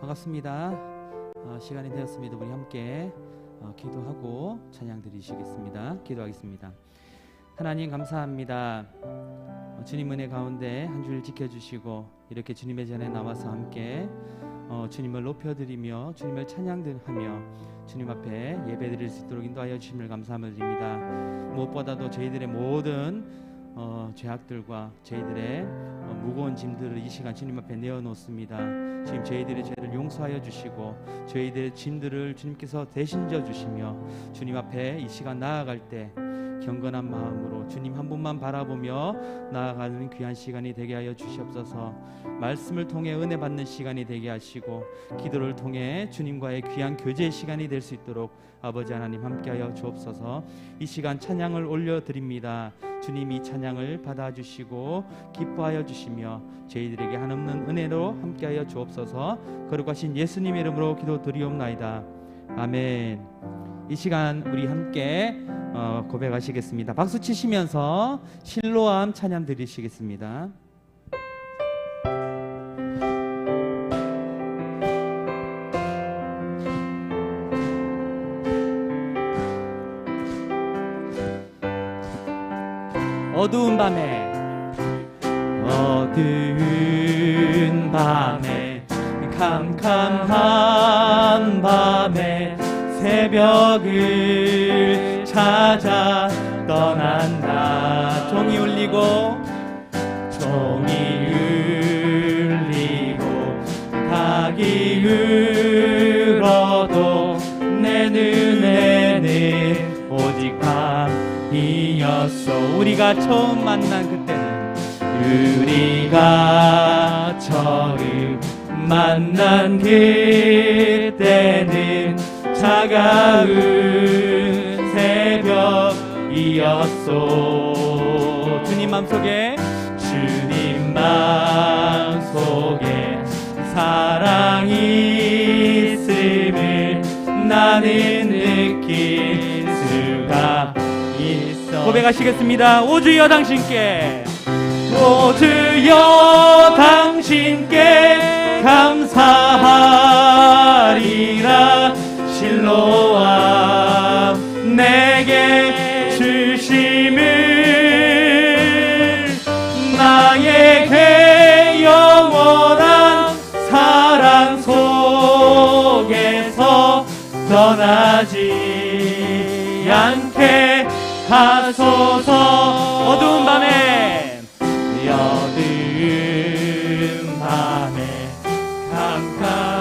반갑습니다. 시간이 되었습니다. 우리 함께 기도하고 찬양 드리시겠습니다. 기도하겠습니다. 하나님 감사합니다. 주님 은혜 가운데 한 주일 지켜주시고 이렇게 주님의 전에 나와서 함께 주님을 높여드리며 주님을 찬양하며 주님 앞에 예배드릴 수 있도록 인도하여 주심을 감사함을 드립니다. 무엇보다도 저희들의 모든 죄악들과 저희들의 무거운 짐들을 이 시간 주님 앞에 내어놓습니다. 주님 저희들의 죄를 용서하여 주시고 저희들의 짐들을 주님께서 대신 져주시며 주님 앞에 이 시간 나아갈 때 경건한 마음으로 주님 한 분만 바라보며 나아가는 귀한 시간이 되게 하여 주시옵소서. 말씀을 통해 은혜 받는 시간이 되게 하시고 기도를 통해 주님과의 귀한 교제의 시간이 될 수 있도록 아버지 하나님 함께하여 주옵소서. 이 시간 찬양을 올려드립니다. 주님이 찬양을 받아주시고 기뻐하여 주시며 저희들에게 한없는 은혜로 함께하여 주옵소서. 거룩하신 예수님의 이름으로 기도드리옵나이다. 아멘. 이 시간 우리 함께 고백하시겠습니다. 박수 치시면서 실로암 찬양 드리시겠습니다. 어두운 밤에 캄캄한 밤에 새벽을 찾아 떠난다. 종이 울리고 닭이 울어도 내 눈에는 오직 밤이었어. 우리가 처음 만난 그때는 차가운 새벽이었소. 주님 맘속에 사랑이 있음을 나는 느낄 수가 있어. 고백하시겠습니다. 오 주여 당신께 감사하리라. 실로암 내게 주심을 나에게 영원한 사랑 속에서 떠나지 않게 하소서. 어두운 밤에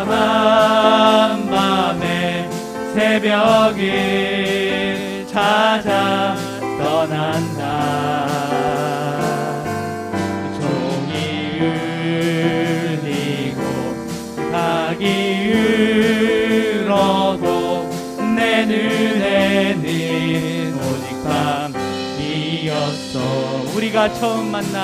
캄캄한 밤에 새벽을 찾아 떠난다. 종이 울리고 닭이 울어도 내 눈에는 오직 밤이었어. 우리가 처음 만난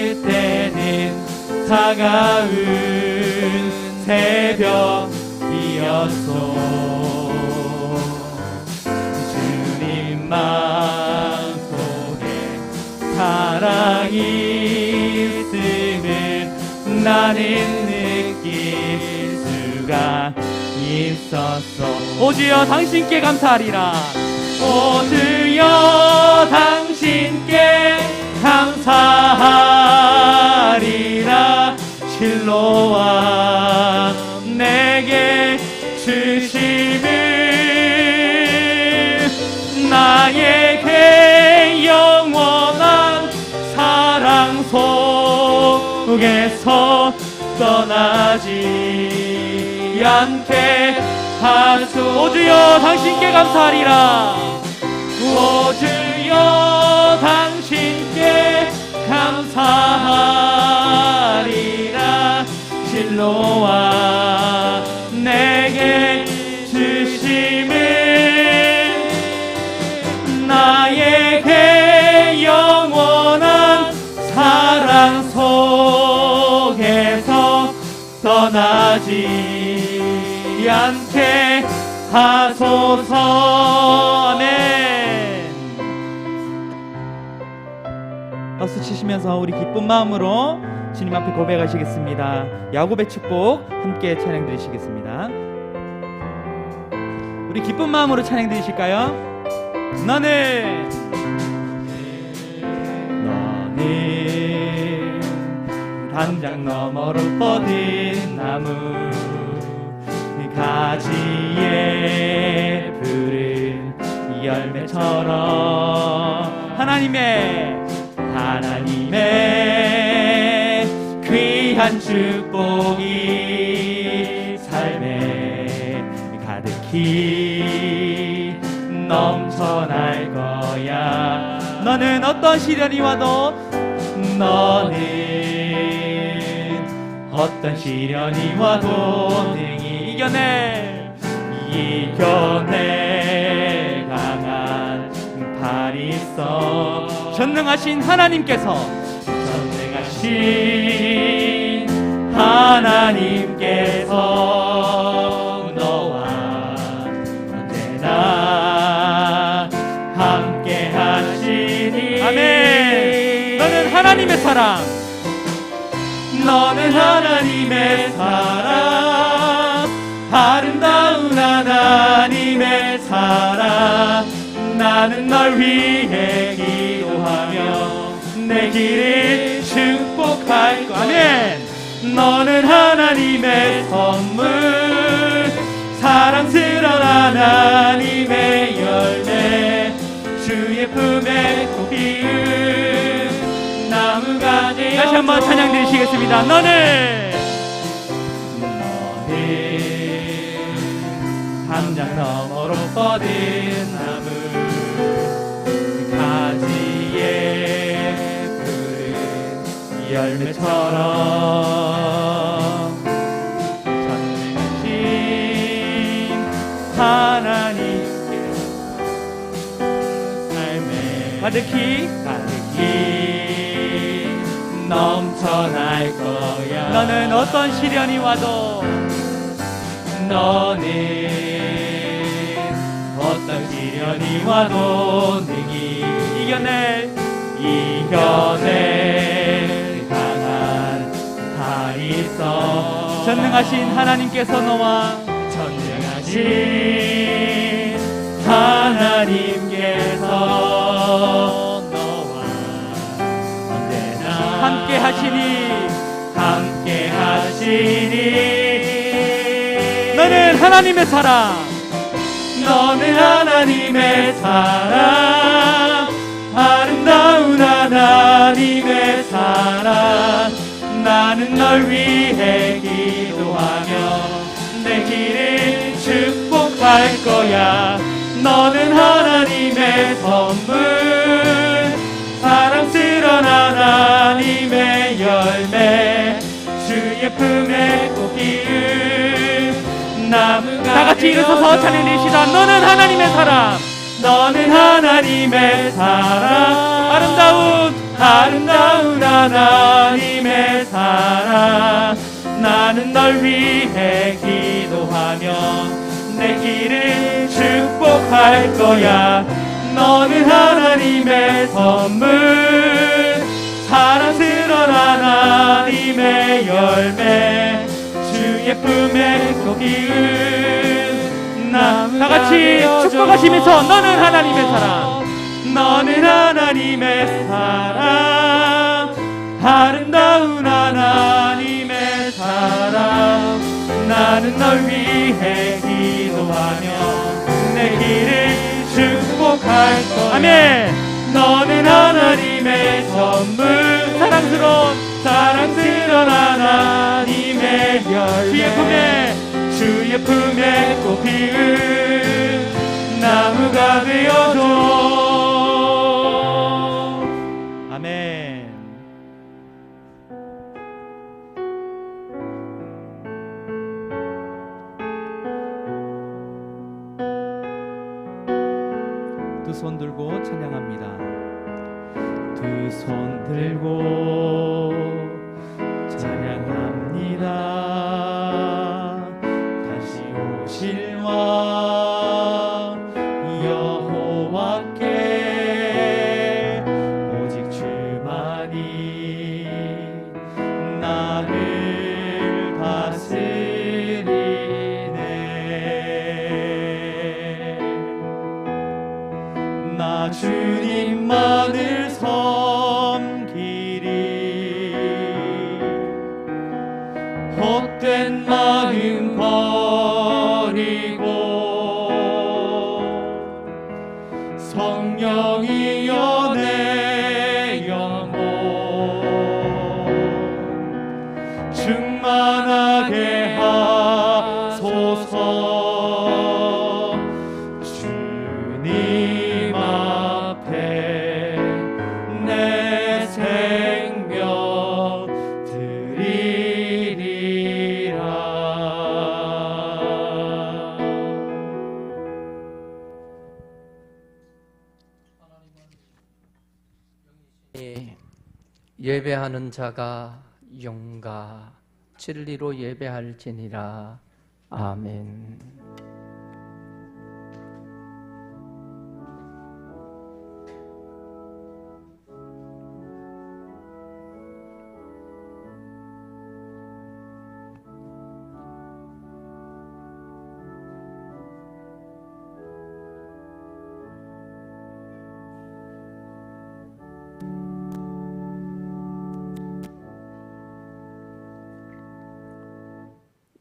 그때는 차가운 새벽이었소. 주님 맘속에 사랑이 있음을 나는 느낄 수가 있었어. 오 주여 당신께 감사하리라. 오 주여 당신께 감사하리라. 실로암 내게 주심을 나에게 영원한 사랑 속에서 떠나지 않게 하소. 오 주여 당신께 감사하리라. 오 주여 당신께 감사하리라. 실로암 내게 주심을 나에게 영원한 사랑 속에서 떠나지 않게 하소서. 아멘. 박수 치시면서 우리 기쁜 마음으로 주님 앞에 고백하시겠습니다. 야곱의 축복 함께 찬양 드리시겠습니다. 우리 기쁜 마음으로 찬양 드리실까요? 너는 담장 너머로 뻗은 나무 가지에 푸른 열매처럼 하나님의 귀한 축복이 삶에 가득히 넘쳐날 거야. 너는 어떤 시련이 와도 어떤 시련이 와도 능히 이겨낼 강한 팔이 있어. 전능하신 하나님께서 너와 언제나 함께 하시니. 아멘. 너는 하나님의 사랑, 너는 하나님의 사랑, 아름다운 하나님의 사랑. 나는 널 위해 기도하며 내 길을 축복할 거야. 아멘. 너는 하나님의 선물, 사랑스러운 하나님의 열매, 주의 품에 꼭 피운 나무가 되어. 다시 한번 찬양 드리시겠습니다. 너는 담장 너머로 뻗은 나무 가지에 푸른 열매처럼 전능하신 하나님께 삶에 가득히 넘쳐날 거야. 너는 어떤 시련이 와도 능히 이겨낼 강한 팔이 있어. 전능하신 하나님께서 너와 언제나 함께 하시니. 너는 하나님의 사랑, 아름다운 하나님의 사랑. 나는 널 위해 기도하며 내 길을 축복할 거야. 너는 하나님의 선물, 사랑스러운 하나님의 열매, 주의 품에 꼭 피운 나무가. 다 같이 일어서서 찬양 드립시다. 너는 하나님의 사랑, 너는 하나님의 사랑, 아름다운 하나님의 사랑. 나는 널 위해 기도하며 내 길을 축복할 거야. 너는 하나님의 선물, 사랑스러운 하나님의 열매, 주의 품에 꼭 피운 나무가. 다 같이 축복하시면서 너는 하나님의 사랑, 너는 하나님의 사랑, 아름다운 하나님의 사랑. 나는 널 위해 기도하며 내 길을 축복할 거야. 아멘. 너는 하나님의 선물, 사랑스러운 하나님의 열매, 주의 품에 꼭 피운 나무가 되어줘. 아멘. 두 손 들고 찬양합니다. 두 손 들고 찬양합니다. 다시 오실 왕 여호와께 오직 주만 나 주님만을 섬기리. 헛된 마음 버리고 성령이여 내 영혼 충만하게 하소서. 주님 앞에 내 생명 드리리라. 예배하는 자가 영가 진리로 예배할지니라. 아멘.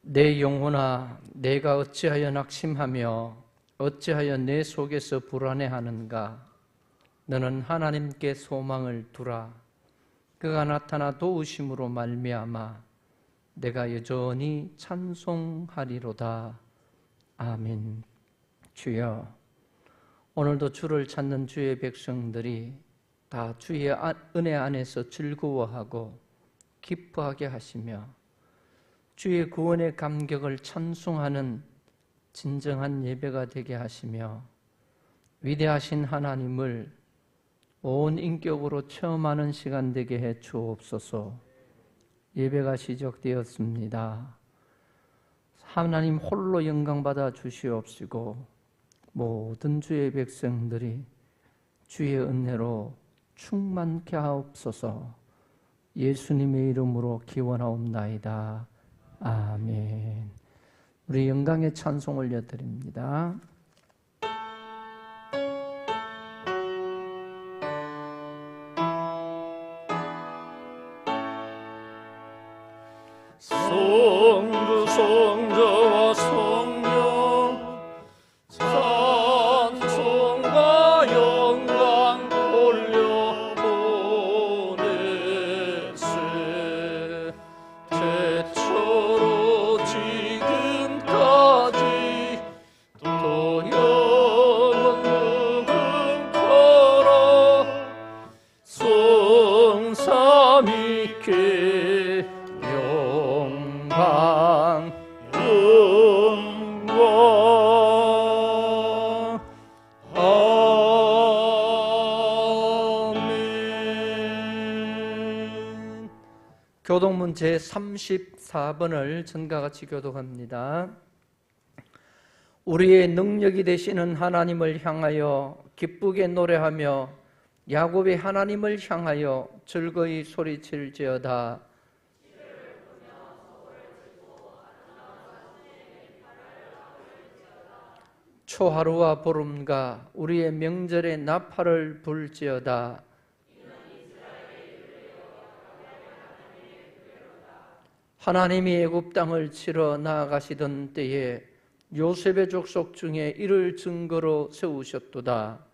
내 영혼아, 내가 어찌하여 낙심하며 어찌하여 내 속에서 불안해하는가? 너는 하나님께 소망을 두라. 그가 나타나 도우심으로 말미암아 내가 여전히 찬송하리로다. 아멘. 주여, 오늘도 주를 찾는 주의 백성들이 다 주의 은혜 안에서 즐거워하고 기뻐하게 하시며 주의 구원의 감격을 찬송하는 진정한 예배가 되게 하시며 위대하신 하나님을 온 인격으로 체험하는 시간 되게 해 주옵소서. 예배가 시작되었습니다. 하나님 홀로 영광받아 주시옵시고 모든 주의 백성들이 주의 은혜로 충만케 하옵소서. 예수님의 이름으로 기원하옵나이다. 아멘. 우리 영광의 찬송 올려드립니다. 성부 성자와 성령 찬송과 영광 올려보내세. 태초로 지금까지 또 영원 무궁하라. 성삼위께 영광 아멘. 교독문 제34번을 전과 같이 교독합니다. 우리의 능력이 되시는 하나님을 향하여 기쁘게 노래하며 야곱의 하나님을 향하여 즐거이 소리칠지어다. 초하루와 보름과 우리의 명절에 나팔을 불지어다. 하나님이 애굽 땅을 치러 나아가시던 때에 요셉의 족속 중에 이를 증거로 세우셨도다.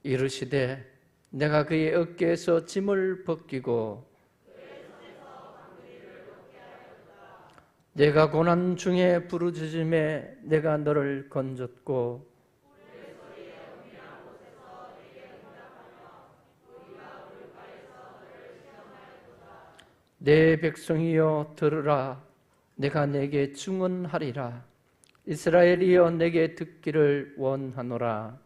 이르시되 내가 그의 어깨에서 짐을 벗기고 내가 고난 중에 부르짖음에 내가 너를 건졌고 내 백성이여 들으라. 내가 내게 증언하리라. 이스라엘이여 내게 듣기를 원하노라.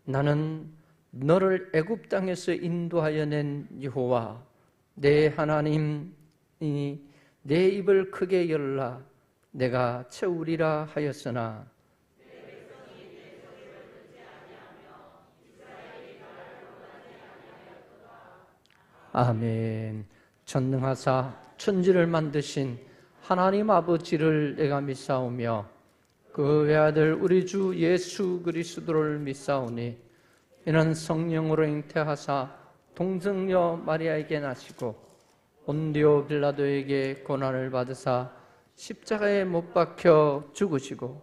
나는 너를 애굽 땅에서 인도하여 낸 여호와 내 하나님이 내 입을 크게 열라 내가 채우리라 하였으나 아멘. 전능하사 천지를 만드신 하나님 아버지를 내가 믿사오며 그 외아들 우리 주 예수 그리스도를 믿사오니 이는 성령으로 잉태하사 동정녀 마리아에게 나시고 본디오 빌라도에게 고난을 받으사 십자가에 못 박혀 죽으시고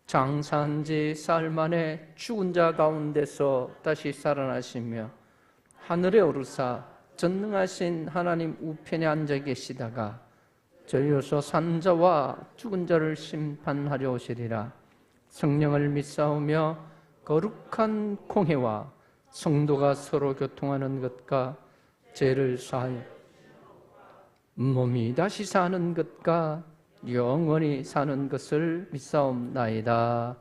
장사한 지 사흘 만에 죽은 자 가운데서 다시 살아나시며 하늘에 오르사 전능하신 하나님 우편에 앉아 계시다가 저리로서 산 자와 죽은 자를 심판하려 오시리라. 성령을 믿사오며 거룩한 공회와 성도가 서로 교통하는 것과 죄를 사하여 몸이 다시 사는 것과 영원히 사는 것을 믿사옵나이다.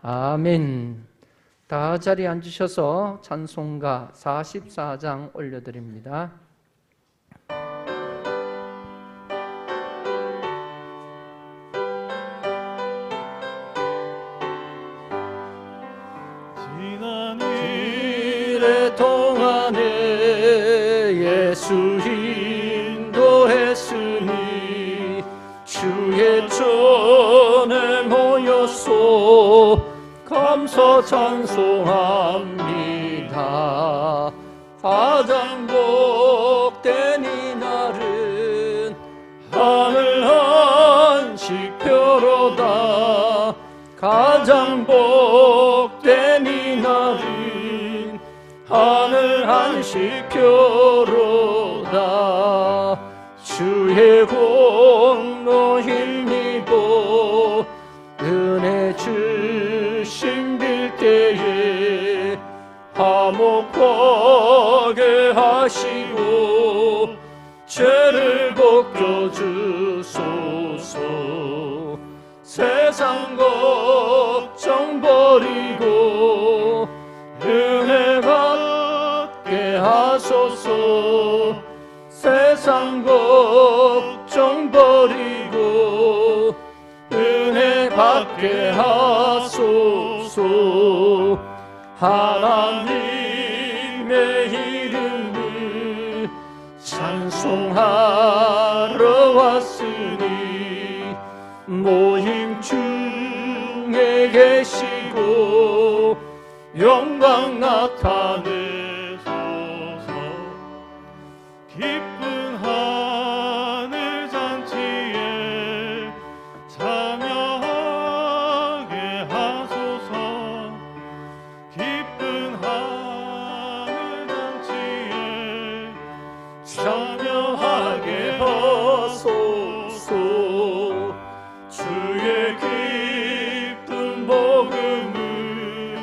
아멘. 다 자리에 앉으셔서 찬송가 44장 올려드립니다. 지난 일의 동안에 예수 인도했으니 주의 전에 모여서 감사 찬송합니다. 가장 복된 이날은 하늘 안식표로다. 가장 복된 이날은 하늘 안식표로다. 주의 공로 힘입어 은혜 주심 빌 때에 화목하게 하시고 죄를 벗겨주소서. 세상 걱정 버리고 은혜 받게 하소서. 세상 걱정 버리고 은혜 받게 하소서. 하나님의 이름을 찬송하러 왔으니 모임 중에 계시고 영광 나타내소서. 기쁜 하늘 잔치에 참여하게 하소서. 기쁜 하늘 잔치에 참여하게 하소서. 주의 기쁜 복음을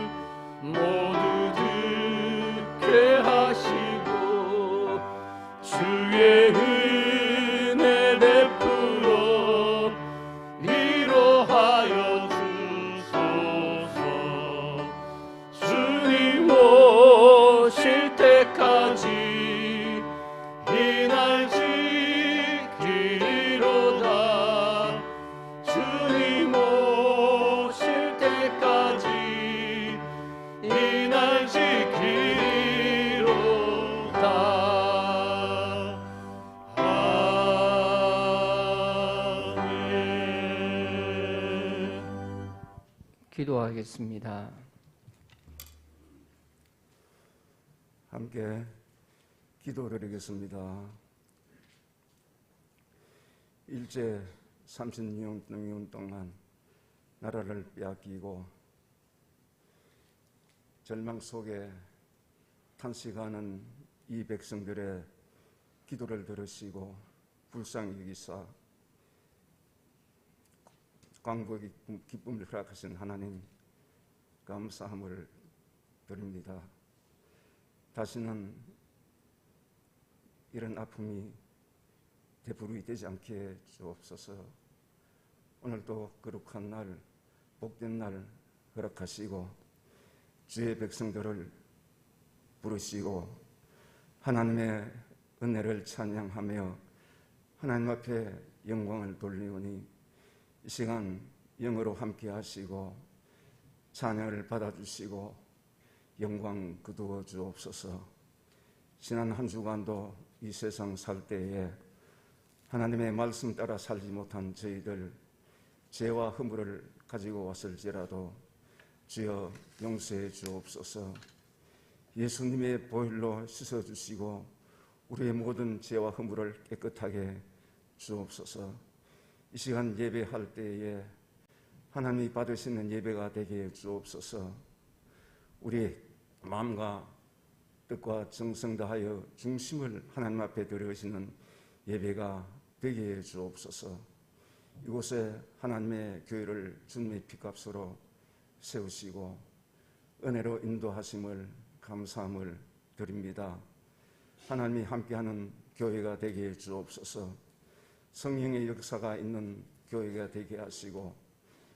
모두 듣게 하시고 주의 은혜 베풀어 위로하여 주소서. 주님 오실 때까지 이날 지키리로다. 주님 오실 때까지 이날 지키리로다. 아멘. 기도하겠습니다. 함께 기도를 드리겠습니다. 일제 36년 동안 나라를 빼앗기고 절망 속에 탄식하는 이 백성들의 기도를 들으시고 불쌍히 여기사 광복의 기쁨을 허락하신 하나님 감사함을 드립니다. 다시는 이런 아픔이 되풀이 되지 않게 주옵소서. 오늘도 거룩한 날, 복된 날 허락하시고 주의 백성들을 부르시고 하나님의 은혜를 찬양하며 하나님 앞에 영광을 돌리오니 이 시간 영으로 함께 하시고 찬양을 받아주시고 영광 거두어 주옵소서. 지난 한 주간도 이 세상 살 때에 하나님의 말씀 따라 살지 못한 저희들 죄와 허물을 가지고 왔을지라도 주여 용서해 주옵소서. 예수님의 보혈로 씻어주시고 우리의 모든 죄와 허물을 깨끗하게 주옵소서. 이 시간 예배할 때에 하나님이 받으시는 예배가 되게 해 주옵소서. 우리의 마음과 뜻과 정성 다하여 중심을 하나님 앞에 드려지는 예배가 되게 해 주옵소서. 이곳에 하나님의 교회를 주님의 피값으로 세우시고 은혜로 인도하심을 감사함을 드립니다. 하나님이 함께하는 교회가 되게 해 주옵소서. 성령의 역사가 있는 교회가 되게 하시고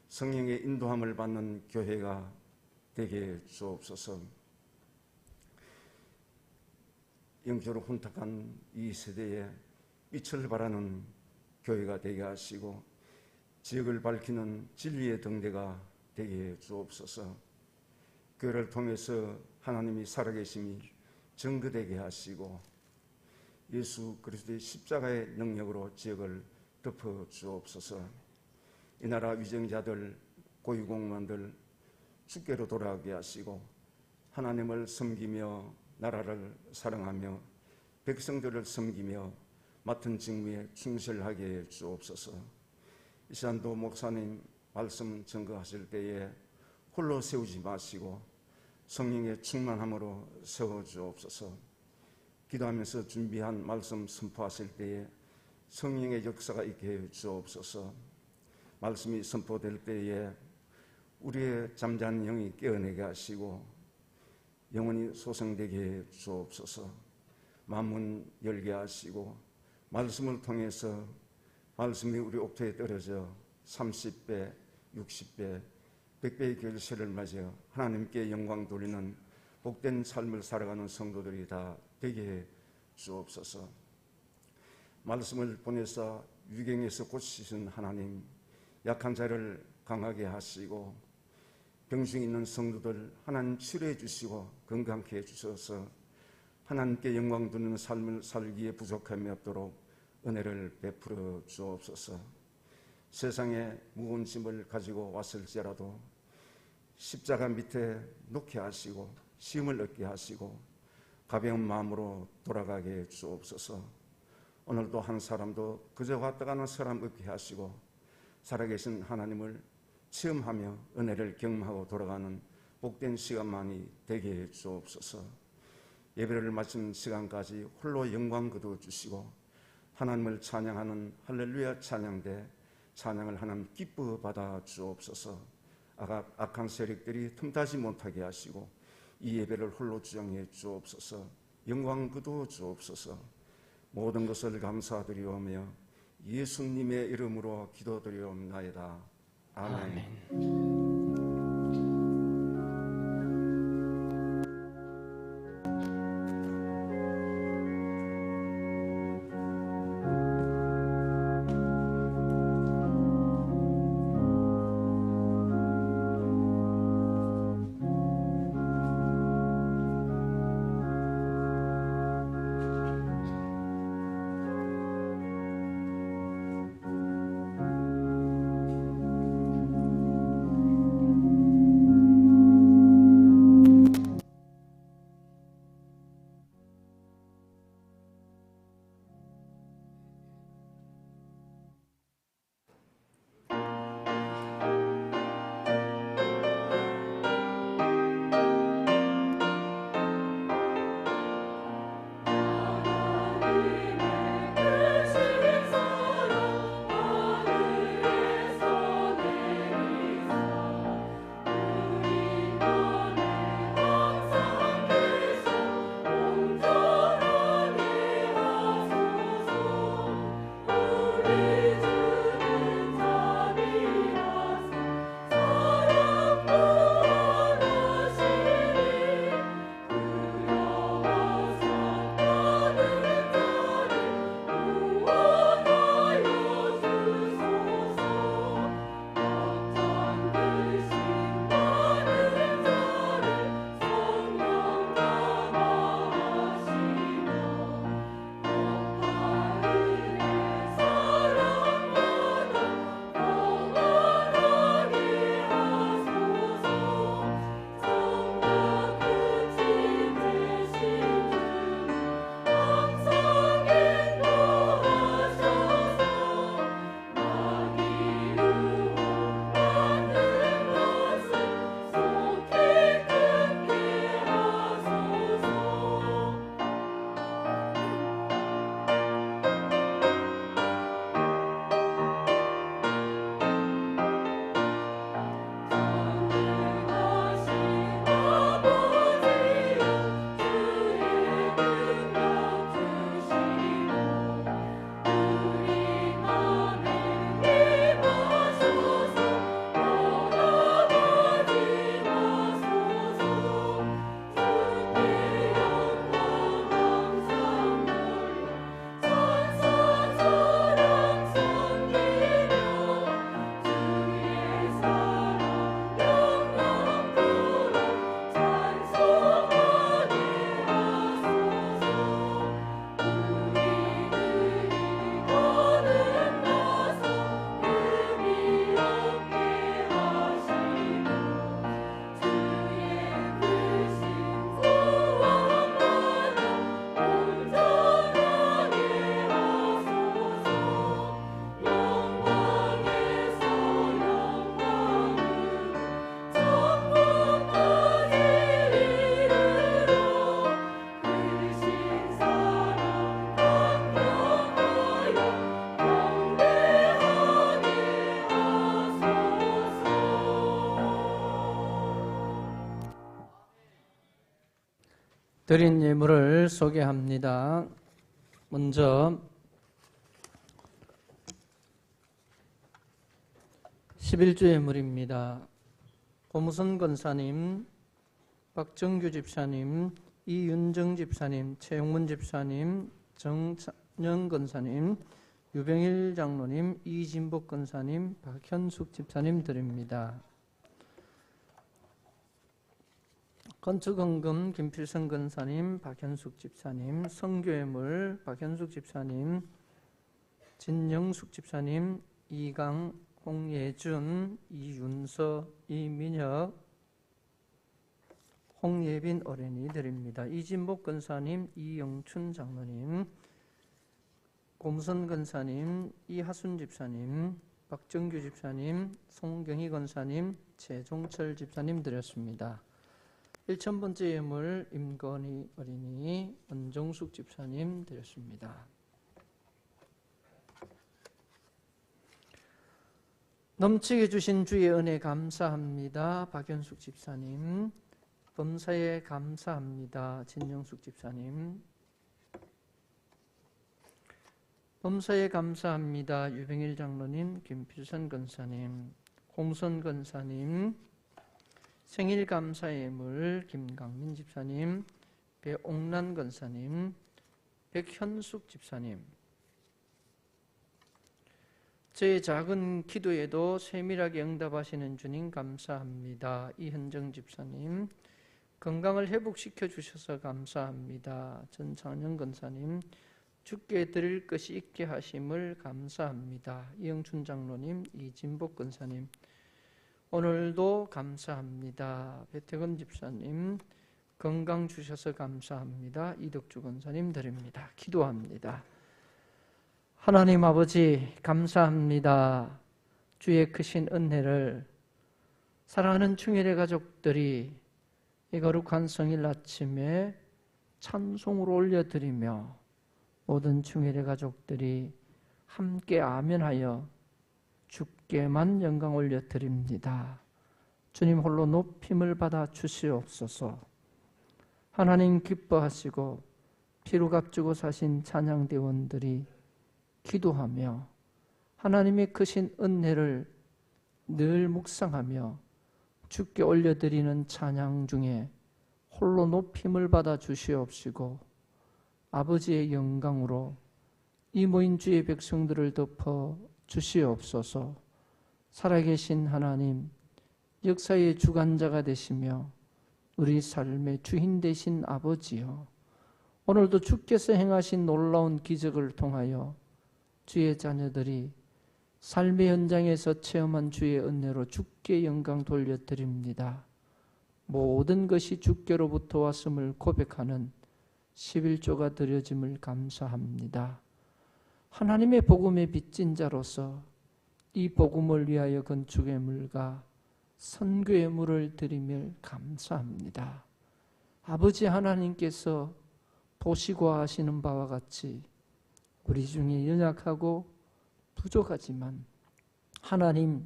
성령의 인도함을 받는 교회가 되게 해 주옵소서. 영적으로 혼탁한 이 세대에 빛을 발하는 교회가 되게 하시고 지역을 밝히는 진리의 등대가 되게 해 주옵소서. 교회를 통해서 하나님이 살아계심이 증거되게 하시고 예수 그리스도의 십자가의 능력으로 지역을 덮어 주옵소서. 이 나라 위정자들, 고위공무원들 주께로 돌아가게 하시고 하나님을 섬기며 나라를 사랑하며 백성들을 섬기며 맡은 직무에 충실하게 해 주옵소서. 이 시간도 목사님 말씀 증거하실 때에 홀로 세우지 마시고 성령의 충만함으로 세워 주옵소서. 기도하면서 준비한 말씀 선포하실 때에 성령의 역사가 있게 해 주옵소서. 말씀이 선포될 때에 우리의 잠자는 영이 깨어내게 하시고 영혼이 소생되게 해 주옵소서. 마음문 열게 하시고 말씀을 통해서 말씀이 우리 옥토에 떨어져 30배, 60배, 100배의 결실을 맞아 하나님께 영광 돌리는 복된 삶을 살아가는 성도들이 다 되게 해 주옵소서. 말씀을 보내사 유경에서 고치신 하나님, 약한 자를 강하게 하시고 병중에 있는 성도들 하나님 치료해 주시고 건강케 해주셔서 하나님께 영광 돌리는 삶을 살기에 부족함이 없도록 은혜를 베풀어 주옵소서. 세상에 무거운 짐을 가지고 왔을지라도 십자가 밑에 놓게 하시고 쉼을 얻게 하시고 가벼운 마음으로 돌아가게 주옵소서. 오늘도 한 사람도 그저 왔다 가는 사람 없게 하시고 살아계신 하나님을 체험하며 은혜를 경험하고 돌아가는 복된 시간만이 되게 해 주옵소서. 예배를 마친 시간까지 홀로 영광 거두어 주시고 하나님을 찬양하는 할렐루야 찬양대 찬양을 하나님 기뻐 받아 주옵소서. 악한 세력들이 틈타지 못하게 하시고 이 예배를 홀로 주장해 주옵소서. 영광 거두어 주옵소서. 모든 것을 감사드리오며 예수님의 이름으로 기도드리옵나이다. 아멘. 드린 예물을 소개합니다. 먼저 11주 예물입니다. 고무선 권사님, 박정규 집사님, 이윤정 집사님, 최용문 집사님, 정찬영 권사님, 유병일 장로님, 이진복 권사님, 박현숙 집사님 드립니다. 건축헌금 김필성 권사님, 박현숙 집사님, 성교예물 박현숙 집사님, 진영숙 집사님, 이강, 홍예준, 이윤서, 이민혁, 홍예빈 어린이 드립니다. 이진복 권사님, 이영춘 장로님, 곰선 권사님, 이하순 집사님, 박정규 집사님, 송경희 권사님, 최종철 집사님 드렸습니다. 1000번째 예물 임건희 어린이, 은정숙 집사님 드렸습니다. 넘치게 주신 주의 은혜 감사합니다. 박현숙 집사님, 범사에 감사합니다. 진영숙 집사님, 범사에 감사합니다. 유병일 장로님, 김필선 권사님, 공선 권사님, 생일 감사 예물 김강민 집사님, 배옥란 권사님, 백현숙 집사님, 제 작은 기도에도 세밀하게 응답하시는 주님 감사합니다. 이현정 집사님, 건강을 회복시켜 주셔서 감사합니다. 전창영 권사님, 주께 드릴 것이 있게 하심을 감사합니다. 이영춘 장로님, 이진복 권사님, 오늘도 감사합니다. 배태건 집사님, 건강 주셔서 감사합니다. 이덕주 권사님 드립니다. 기도합니다. 하나님 아버지 감사합니다. 주의 크신 은혜를 사랑하는 충일의 가족들이 이 거룩한 성일 아침에 찬송으로 올려드리며 모든 충일의 가족들이 함께 아멘하여 주께만 영광 올려드립니다. 주님 홀로 높임을 받아 주시옵소서. 하나님 기뻐하시고 피로 값주고 사신 찬양대원들이 기도하며 하나님의 크신 은혜를 늘 묵상하며 주께 올려드리는 찬양 중에 홀로 높임을 받아 주시옵시고 아버지의 영광으로 이 모인 주의 백성들을 덮어 주시옵소서. 살아계신 하나님, 역사의 주관자가 되시며 우리 삶의 주인 되신 아버지여, 오늘도 주께서 행하신 놀라운 기적을 통하여 주의 자녀들이 삶의 현장에서 체험한 주의 은혜로 주께 영광 돌려드립니다. 모든 것이 주께로부터 왔음을 고백하는 11조가 드려짐을 감사합니다. 하나님의 복음의 빚진 자로서 이 복음을 위하여 건축의 물과 선교의 물을 드리며 감사합니다. 아버지 하나님께서 보시고 하시는 바와 같이 우리 중에 연약하고 부족하지만 하나님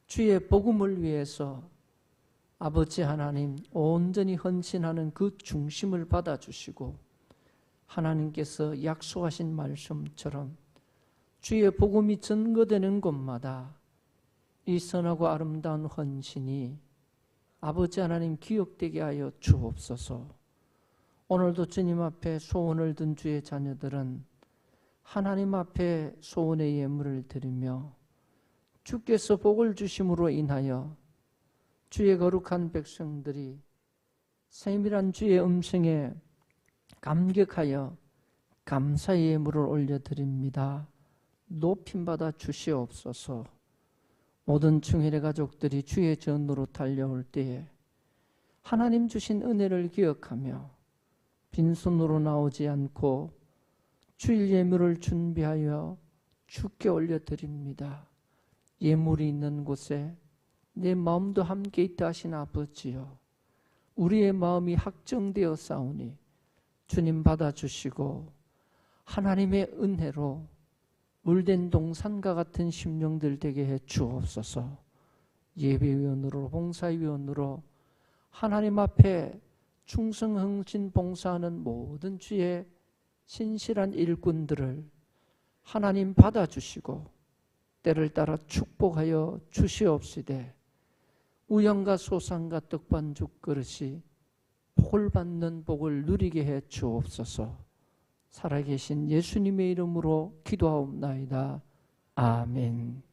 주의 복음을 위해서 아버지 하나님 온전히 헌신하는 그 중심을 받아주시고 하나님께서 약속하신 말씀처럼 주의 복음이 증거되는 곳마다 이 선하고 아름다운 헌신이 아버지 하나님 기억되게 하여 주옵소서. 오늘도 주님 앞에 소원을 든 주의 자녀들은 하나님 앞에 소원의 예물을 드리며 주께서 복을 주심으로 인하여 주의 거룩한 백성들이 세밀한 주의 음성에 감격하여 감사의 예물을 올려드립니다. 높임받아 주시옵소서. 모든 충일의 가족들이 주의 전으로 달려올 때에 하나님 주신 은혜를 기억하며 빈손으로 나오지 않고 주일 예물을 준비하여 주께 올려드립니다. 예물이 있는 곳에 내 마음도 함께 있다 하신 아버지여, 우리의 마음이 확정되어 싸우니 주님 받아주시고 하나님의 은혜로 물된 동산과 같은 심령들 되게 해 주옵소서. 예배위원으로 봉사위원으로 하나님 앞에 충성흥신 봉사하는 모든 주의 신실한 일꾼들을 하나님 받아주시고 때를 따라 축복하여 주시옵시되 우영과 소상과 떡반죽 그릇이 복을 받는 복을 누리게 해 주옵소서. 살아계신 예수님의 이름으로 기도하옵나이다. 아멘.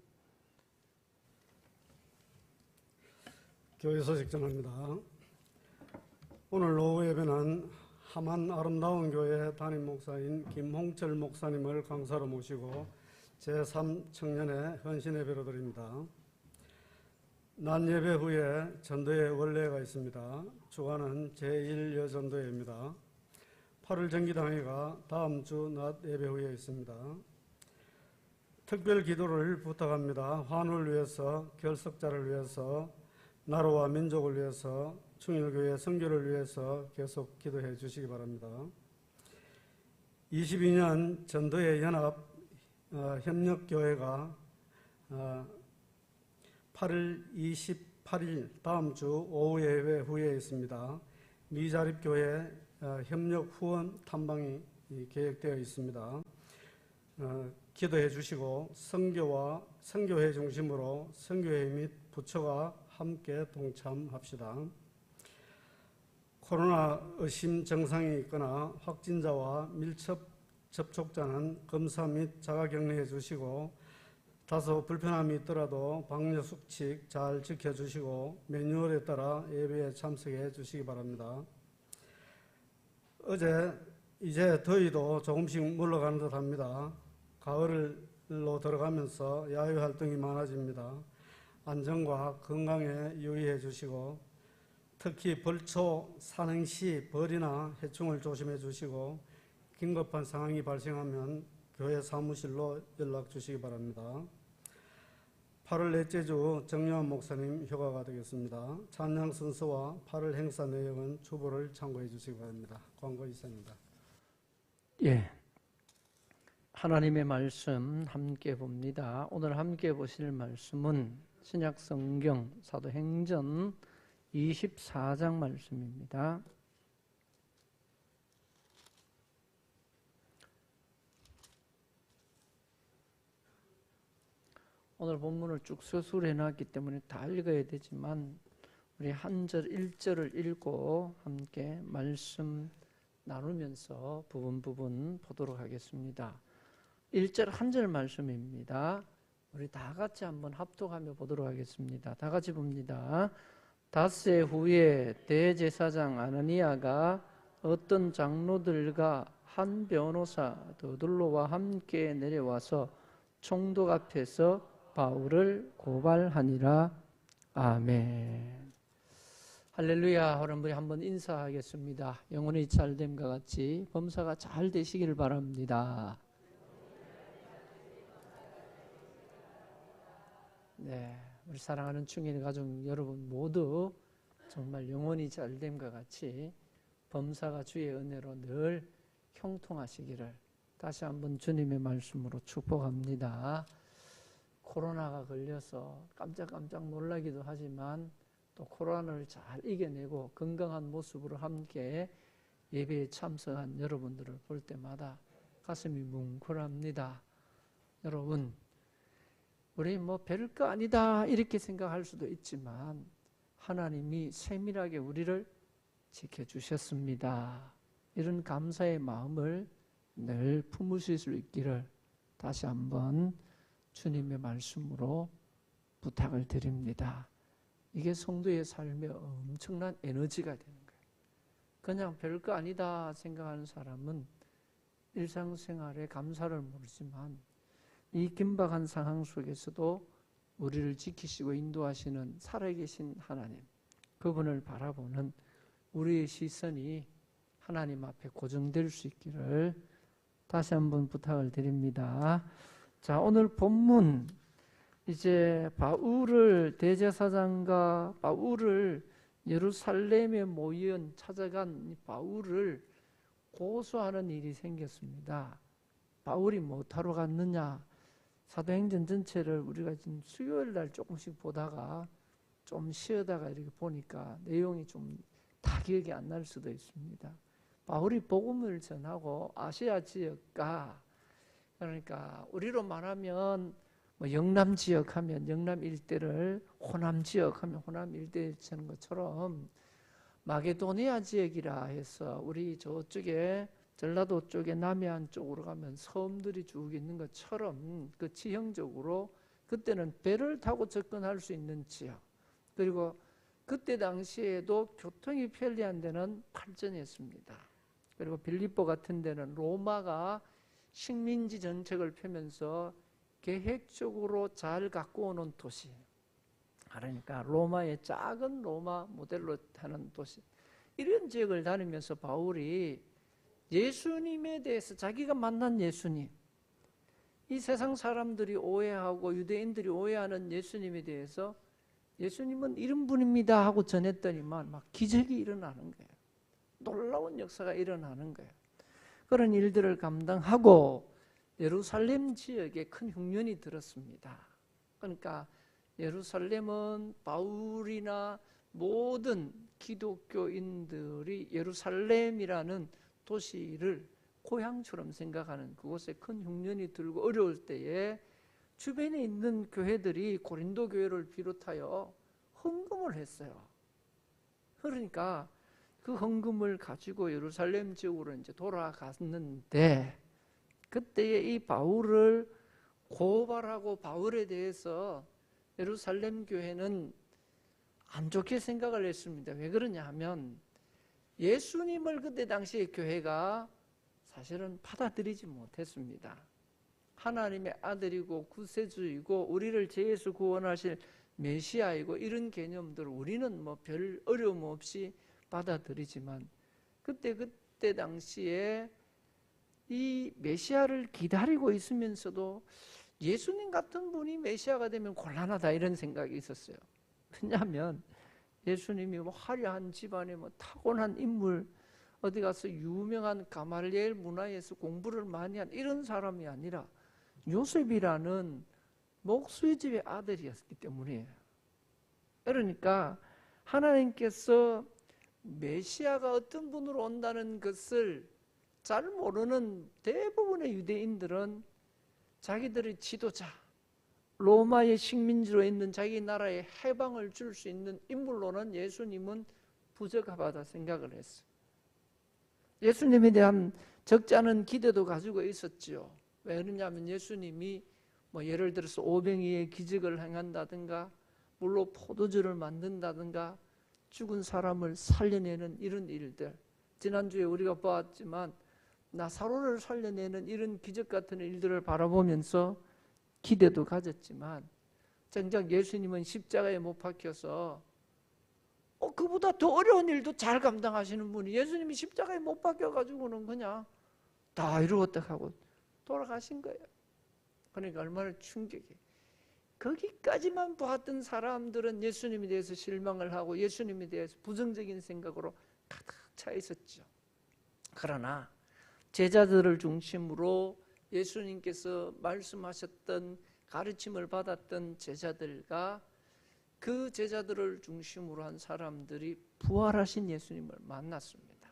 교회 소식 전합니다. 오늘 오후 예배는 함안 아름다운 교회 담임 목사인 김홍철 목사님을 강사로 모시고 제3청년회 헌신 예배로 드립니다. 낮 예배 후에 전도회 원례가 있습니다. 주간은 제1여전도회입니다. 8월 정기당회가 다음 주 낮 예배 후에 있습니다. 특별 기도를 부탁합니다. 환우를 위해서, 결석자를 위해서, 나라와 민족을 위해서, 충일교회 선교를 위해서 계속 기도해 주시기 바랍니다. 22년 전도회 연합 협력교회가 8월 28일 다음 주 오후 예배 후에 있습니다. 미자립교회 협력 후원 탐방이 계획되어 있습니다. 기도해 주시고 선교와 선교회 중심으로 선교회 및 부처가 함께 동참합시다. 코로나 의심 증상이 있거나 확진자와 밀접 접촉자는 검사 및 자가격리해 주시고 다소 불편함이 있더라도 방역 수칙 잘 지켜주시고 매뉴얼에 따라 예배에 참석해 주시기 바랍니다. 이제 더위도 조금씩 물러가는 듯 합니다. 가을로 들어가면서 야외활동이 많아집니다. 안전과 건강에 유의해 주시고 특히 벌초 산행 시 벌이나 해충을 조심해 주시고 긴급한 상황이 발생하면 교회 사무실로 연락 주시기 바랍니다. 8월 넷째 주 정요한 목사님 휴가가 되겠습니다. 찬양 순서와 8월 행사 내용은 주보를 참고해 주시기 바랍니다. 광고 이상입니다. 예, 하나님의 말씀 함께 봅니다. 오늘 함께 보실 말씀은 신약성경 사도행전 24장 말씀입니다. 오늘 본문을 쭉 서술해 놨기 때문에 다 읽어야 되지만 우리 한 절 1절을 읽고 함께 말씀 나누면서 부분 보도록 하겠습니다. 1절 한 절 말씀입니다. 우리 다 같이 한번 합독하며 보도록 하겠습니다. 다 같이 봅니다. 닷새 후에 대제사장 아나니아가 어떤 장로들과 한 변호사 더둘로와 함께 내려와서 총독 앞에서 바울을 고발하니라. 아멘. 할렐루야. 여러분들이 한번 인사하겠습니다. 영혼이 잘됨과 같이 범사가 잘 되시기를 바랍니다. 네, 우리 사랑하는 충일 가족 여러분 모두 정말 영혼이 잘됨과 같이 범사가 주의 은혜로 늘 형통하시기를 다시 한번 주님의 말씀으로 축복합니다. 코로나가 걸려서 깜짝깜짝 놀라기도 하지만 또 코로나를 잘 이겨내고 건강한 모습으로 함께 예배에 참석한 여러분들을 볼 때마다 가슴이 뭉클합니다. 여러분, 우리 별거 아니다 이렇게 생각할 수도 있지만 하나님이 세밀하게 우리를 지켜주셨습니다. 이런 감사의 마음을 늘 품으실 수 있기를 다시 한번 주님의 말씀으로 부탁을 드립니다. 이게 성도의 삶에 엄청난 에너지가 되는 거예요. 그냥 별거 아니다 생각하는 사람은 일상생활에 감사를 모르지만 이 긴박한 상황 속에서도 우리를 지키시고 인도하시는 살아계신 하나님, 그분을 바라보는 우리의 시선이 하나님 앞에 고정될 수 있기를 다시 한번 부탁을 드립니다. 자, 오늘 본문 이제 바울을 대제사장과 바울을 예루살렘에 찾아간 바울을 고소하는 일이 생겼습니다. 바울이 못하러 갔느냐? 사도행전 전체를 우리가 지금 수요일 날 조금씩 보다가 좀 쉬어다가 이렇게 보니까 내용이 좀 다 기억이 안 날 수도 있습니다. 바울이 복음을 전하고 아시아 지역과, 그러니까 우리로 말하면 뭐 영남 지역 하면 영남 일대를, 호남 지역 하면 호남 일대를 치는 것처럼 마게도니아 지역이라 해서 우리 저쪽에 전라도 쪽에 남해안 쪽으로 가면 섬들이 쭉 있는 것처럼 그 지형적으로 그때는 배를 타고 접근할 수 있는 지역, 그리고 그때 당시에도 교통이 편리한 데는 발전했습니다. 그리고 빌립보 같은 데는 로마가 식민지 정책을 펴면서 계획적으로 잘 갖고 오는 도시, 그러니까 로마의 작은 로마 모델로 하는 도시, 이런 지역을 다니면서 바울이 예수님에 대해서 자기가 만난 예수님, 이 세상 사람들이 오해하고 유대인들이 오해하는 예수님에 대해서 예수님은 이런 분입니다 하고 전했더니만 막 기적이 일어나는 거예요. 놀라운 역사가 일어나는 거예요. 그런 일들을 감당하고 예루살렘 지역에 큰 흉년이 들었습니다. 그러니까 예루살렘은 바울이나 모든 기독교인들이 예루살렘이라는 도시를 고향처럼 생각하는, 그곳에 큰 흉년이 들고 어려울 때에 주변에 있는 교회들이 고린도 교회를 비롯하여 헌금을 했어요. 그러니까 그 헌금을 가지고 예루살렘 지역으로 이제 돌아갔는데, 그때에 이 바울을 고발하고 바울에 대해서 예루살렘 교회는 안 좋게 생각을 했습니다. 왜 그러냐 하면 예수님을 그때 당시에 교회가 사실은 받아들이지 못했습니다. 하나님의 아들이고 구세주이고 우리를 죄에서 구원하실 메시아이고 이런 개념들을 우리는 뭐 별 어려움 없이 받아들이지만, 그때 당시에 이 메시아를 기다리고 있으면서도 예수님 같은 분이 메시아가 되면 곤란하다 이런 생각이 있었어요. 왜냐하면 예수님이 뭐 화려한 집안에 뭐 타고난 인물, 어디 가서 유명한 가말리엘 문화에서 공부를 많이 한 이런 사람이 아니라 요셉이라는 목수의 집의 아들이었기 때문이에요. 그러니까 하나님께서 메시아가 어떤 분으로 온다는 것을 잘 모르는 대부분의 유대인들은 자기들의 지도자, 로마의 식민지로 있는 자기 나라에 해방을 줄 수 있는 인물로는 예수님은 부적합하다 생각을 했어요. 예수님에 대한 적지 않은 기대도 가지고 있었죠. 왜 그러냐면 예수님이 뭐 예를 들어서 오병이의 기적을 행한다든가 물로 포도주를 만든다든가 죽은 사람을 살려내는 이런 일들, 지난주에 우리가 보았지만 나사로를 살려내는 이런 기적 같은 일들을 바라보면서 기대도 가졌지만, 정작 예수님은 십자가에 못 박혀서 그보다 더 어려운 일도 잘 감당하시는 분이 예수님이 십자가에 못 박혀가지고는 그냥 다 이루었다 하고 돌아가신 거예요. 그러니까 얼마나 충격이. 거기까지만 보았던 사람들은 예수님에 대해서 실망을 하고 예수님에 대해서 부정적인 생각으로 가득 차 있었죠. 그러나 제자들을 중심으로 예수님께서 말씀하셨던 가르침을 받았던 제자들과 그 제자들을 중심으로 한 사람들이 부활하신 예수님을 만났습니다.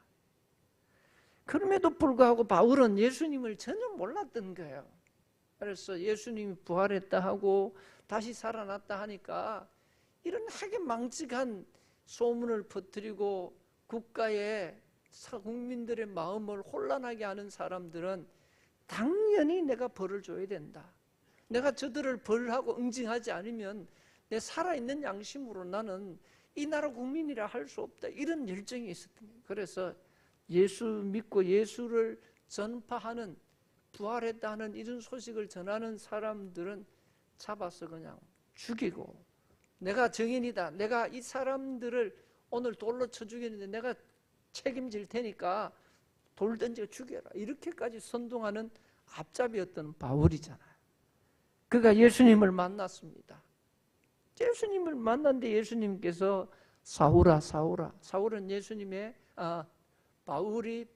그럼에도 불구하고 바울은 예수님을 전혀 몰랐던 거예요. 그래서 예수님이 부활했다 하고 다시 살아났다 하니까 이런 하기망측한 소문을 퍼뜨리고 국가의 국민들의 마음을 혼란하게 하는 사람들은 당연히 내가 벌을 줘야 된다. 내가 저들을 벌하고 응징하지 않으면 내 살아있는 양심으로 나는 이 나라 국민이라 할 수 없다. 이런 열정이 있었던 거예요. 그래서 예수 믿고 예수를 전파하는, 부활했다 하는 이런 소식을 전하는 사람들은 잡아서 그냥 죽이고, 내가 정인이다, 내가 이 사람들을 오늘 돌로 쳐 죽이는데 내가 책임질 테니까 돌 던져 죽여라, 이렇게까지 선동하는 앞잡이였던 바울이잖아요. 그가 예수님을 만났습니다. 예수님을 만났는데 예수님께서 사울아 사울아, 사울은 예수님의 바울이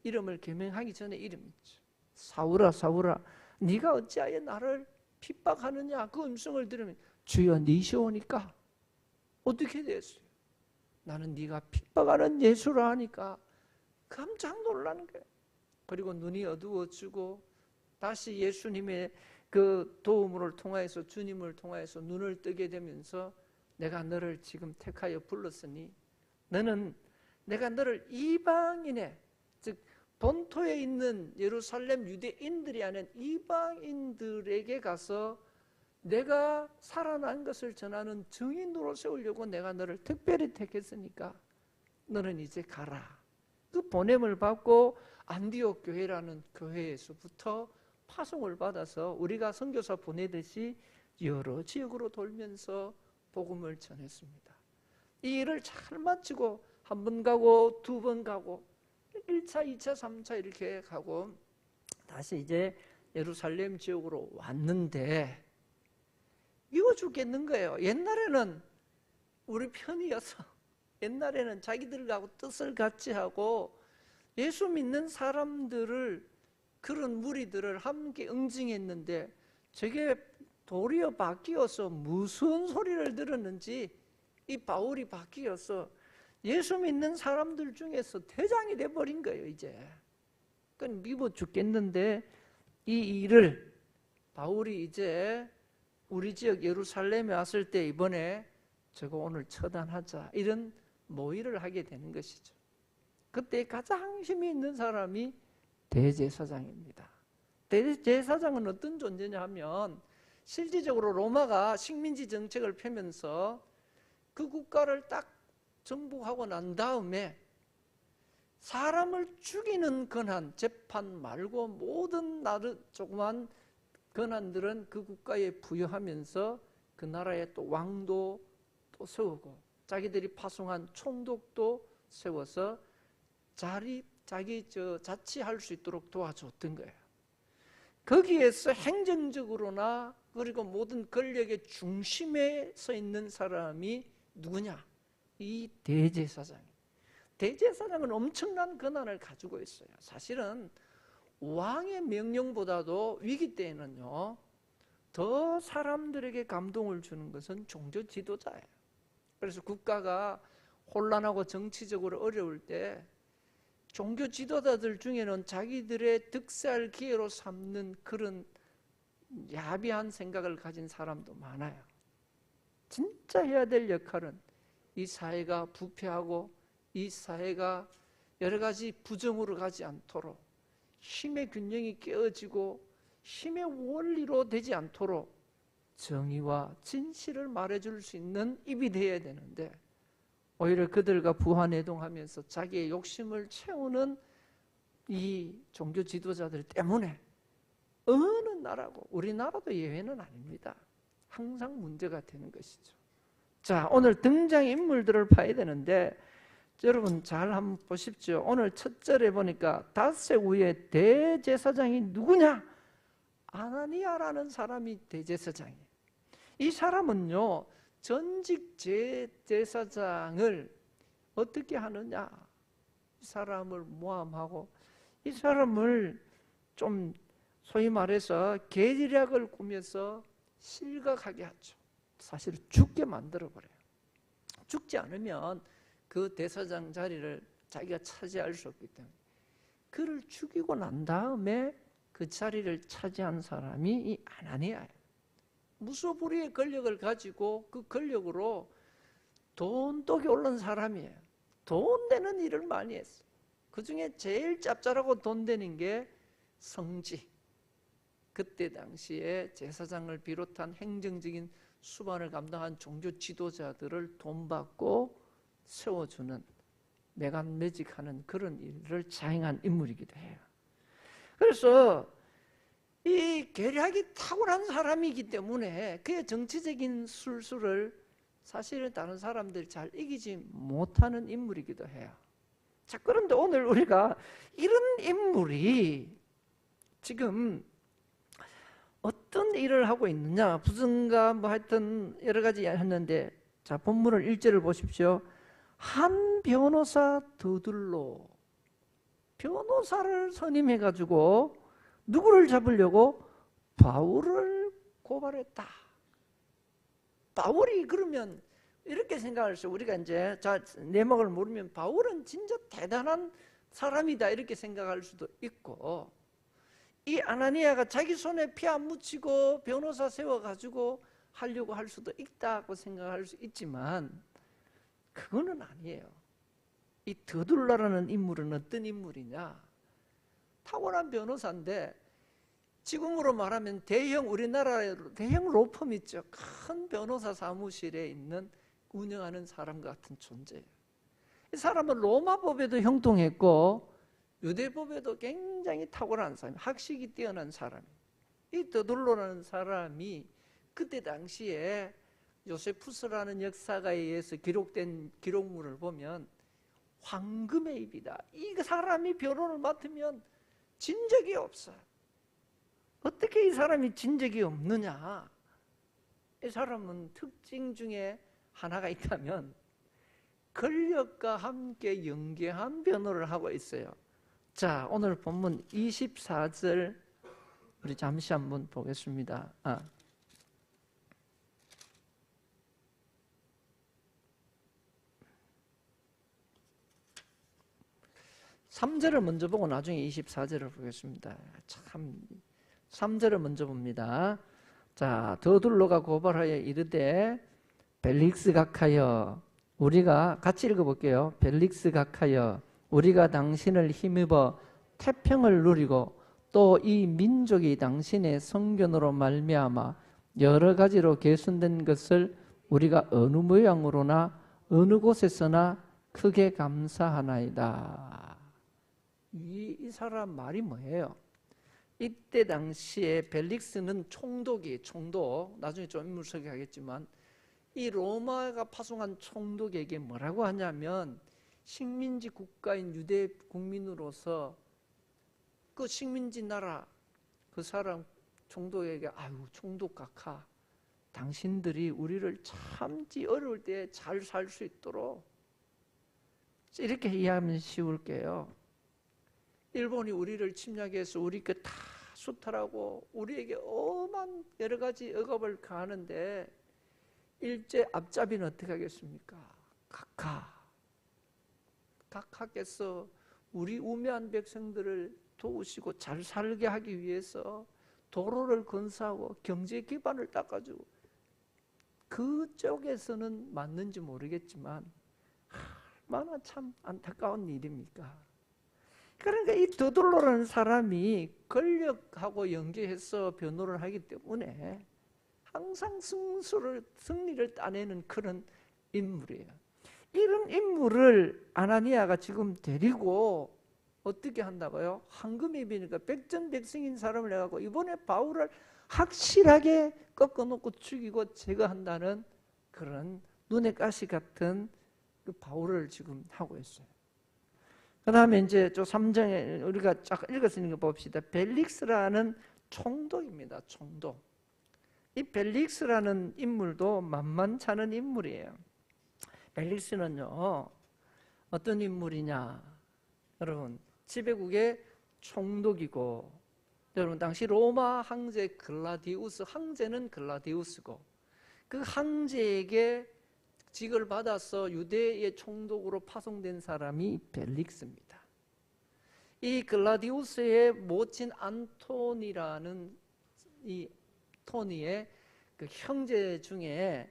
이름을 개명하기 전에 이름이죠. 사울아 사울아, 네가 어찌하여 나를 핍박하느냐. 그 음성을 들으면 주여 니시오니까 어떻게 됐어요? 나는 네가 핍박하는 예수라 하니까 깜짝 놀라는 거예요. 그리고 눈이 어두워지고 다시 예수님의 그 도움을 통하여서, 주님을 통하여서 눈을 뜨게 되면서 내가 너를 지금 택하여 불렀으니 너는, 내가 너를 이방인의, 즉 본토에 있는 예루살렘 유대인들이 아닌 이방인들에게 가서 내가 살아난 것을 전하는 증인으로 세우려고 내가 너를 특별히 택했으니까 너는 이제 가라. 그 보냄을 받고 안디옥 교회라는 교회에서부터 파송을 받아서 우리가 선교사 보내듯이 여러 지역으로 돌면서 복음을 전했습니다. 이 일을 잘 마치고 한 번 가고 두 번 가고 1차, 2차, 3차 이렇게 가고 다시 이제 예루살렘 지역으로 왔는데 미워 죽겠는 거예요. 옛날에는 우리 편이어서, 옛날에는 자기들하고 뜻을 같이 하고 예수 믿는 사람들을, 그런 무리들을 함께 응징했는데 저게 도리어 바뀌어서 무슨 소리를 들었는지 이 바울이 바뀌어서 예수 믿는 사람들 중에서 대장이 돼버린 거예요. 이제 그건 미워 죽겠는데 이 일을 바울이 이제 우리 지역 예루살렘에 왔을 때 이번에 저거 오늘 처단하자 이런 모의를 하게 되는 것이죠. 그때 가장 힘이 있는 사람이 대제사장입니다. 대제사장은 어떤 존재냐 하면 실질적으로 로마가 식민지 정책을 펴면서 그 국가를 딱 정복하고 난 다음에 사람을 죽이는 권한, 재판 말고 모든 조그만 권한들은 그 국가에 부여하면서 그 나라에 또 왕도 또 세우고 자기들이 파송한 총독도 세워서 자기 자치할 수 있도록 도와줬던 거예요. 거기에서 행정적으로나 그리고 모든 권력의 중심에 서 있는 사람이 누구냐? 이 대제사장이에요. 대제사장은 엄청난 권한을 가지고 있어요. 사실은 왕의 명령보다도 위기 때에는요, 더 사람들에게 감동을 주는 것은 종교 지도자예요. 그래서 국가가 혼란하고 정치적으로 어려울 때 종교 지도자들 중에는 자기들의 득세할 기회로 삼는 그런 야비한 생각을 가진 사람도 많아요. 진짜 해야 될 역할은 이 사회가 부패하고 이 사회가 여러 가지 부정으로 가지 않도록, 힘의 균형이 깨어지고 힘의 원리로 되지 않도록 정의와 진실을 말해줄 수 있는 입이 되어야 되는데 오히려 그들과 부하내동하면서 자기의 욕심을 채우는 이 종교 지도자들 때문에 어느 나라고, 우리나라도 예외는 아닙니다. 항상 문제가 되는 것이죠. 자, 오늘 등장인물들을 봐야 되는데 여러분 잘 한번 보십시오. 오늘 첫 절에 보니까 닷새 후에 대제사장이 누구냐? 아나니아라는 사람이 대제사장이에요. 이 사람은요, 전직 제사장을 어떻게 하느냐? 이 사람을 모함하고 이 사람을 좀 소위 말해서 계략을 꾸며서 실각하게 하죠. 사실 죽게 만들어버려요. 죽지 않으면 그 대사장 자리를 자기가 차지할 수 없기 때문에 그를 죽이고 난 다음에 그 자리를 차지한 사람이 이 아나니아예요. 무소불위의 권력을 가지고 그 권력으로 돈독이 오른 사람이에요. 돈 되는 일을 많이 했어요. 그 중에 제일 짭짤하고 돈 되는 게 성지. 그때 당시에 제사장을 비롯한 행정적인 수반을 감당한 종교 지도자들을 돈 받고 세워주는, 매간매직하는 그런 일을 자행한 인물이기도 해요. 그래서 이 계략이 탁월한 사람이기 때문에 그의 정치적인 술수를 사실은 다른 사람들이 잘 이기지 못하는 인물이기도 해요. 자, 그런데 오늘 우리가 이런 인물이 지금 어떤 일을 하고 있느냐, 부정가 뭐 하여튼 여러 가지 했는데, 자, 본문을 1절을 보십시오. 한 변호사 더둘로, 변호사를 선임해가지고 누구를 잡으려고? 바울을 고발했다. 바울이 그러면 이렇게 생각할 수, 우리가 이제 내막을 모르면 바울은 진짜 대단한 사람이다 이렇게 생각할 수도 있고, 이 아나니아가 자기 손에 피 안 묻히고 변호사 세워가지고 하려고 할 수도 있다고 생각할 수 있지만 그거는 아니에요. 이 더둘라라는 인물은 어떤 인물이냐? 탁월한 변호사인데, 지금으로 말하면 우리나라의 대형 로펌 있죠. 큰 변호사 사무실에 있는 운영하는 사람 같은 존재예요. 이 사람은 로마법에도 형통했고 유대법에도 굉장히 탁월한 사람, 학식이 뛰어난 사람이에요. 이 더둘로라는 사람이 그때 당시에 요세푸스라는 역사가에 의해서 기록된 기록물을 보면 황금의 입이다. 이 사람이 변호를 맡으면 진 적이 없어요. 어떻게 이 사람이 진 적이 없느냐? 이 사람은 특징 중에 하나가 있다면 권력과 함께 연계한 변호를 하고 있어요. 자, 오늘 본문 24절 우리 잠시 한번 보겠습니다. 3절을 먼저 보고 나중에 24절을 보겠습니다. 참 3절을 먼저 봅니다. 자, 더둘로가 고발하여 이르되 벨릭스 각하여, 우리가 같이 읽어볼게요. 벨릭스 각하여, 우리가 당신을 힘입어 태평을 누리고 또 이 민족이 당신의 성견으로 말미암아 여러 가지로 개선된 것을 우리가 어느 모양으로나 어느 곳에서나 크게 감사하나이다. 이 사람 말이 뭐예요? 이때 당시에 벨릭스는 총독, 나중에 좀 인물 소개하겠지만 이 로마가 파송한 총독에게 뭐라고 하냐면, 식민지 국가인 유대 국민으로서 그 식민지 나라 그 사람 총독에게, 아유 총독 각하, 당신들이 우리를 참지 어려울 때 잘 살 수 있도록, 이렇게 이해하면 쉬울게요. 일본이 우리를 침략해서 우리 그 다 수탈하고 우리에게 엄한 여러 가지 억압을 가하는데 일제 앞잡이는 어떻게 하겠습니까? 각하께서 우리 우매한 백성들을 도우시고 잘 살게 하기 위해서 도로를 건설하고 경제 기반을 닦아주고, 그쪽에서는 맞는지 모르겠지만 얼마나 참 안타까운 일입니까? 그러니까 이 더둘로라는 사람이 권력하고 연계해서 변호를 하기 때문에 항상 승리를 따내는 그런 인물이에요. 이런 인물을 아나니아가 지금 데리고 어떻게 한다고요? 황금입이니까 백전백승인 사람을 내가고 이번에 바울을 확실하게 꺾어놓고 죽이고 제거한다는 그런 눈에 가시 같은 그 바울을 지금 하고 있어요. 그 다음에 이제 저 3장에 우리가 쫙 읽었으니까 봅시다. 벨릭스라는 총독입니다. 총독. 이 벨릭스라는 인물도 만만찮은 인물이에요. 벨릭스는요, 어떤 인물이냐? 여러분, 지배국의 총독이고, 여러분 당시 로마 황제 글라디우스, 황제는 글라디우스고, 그 황제에게 직을 받아서 유대의 총독으로 파송된 사람이 벨릭스입니다. 이 글라디우스의 모친 안토니라는 이 토니의 그 형제 중에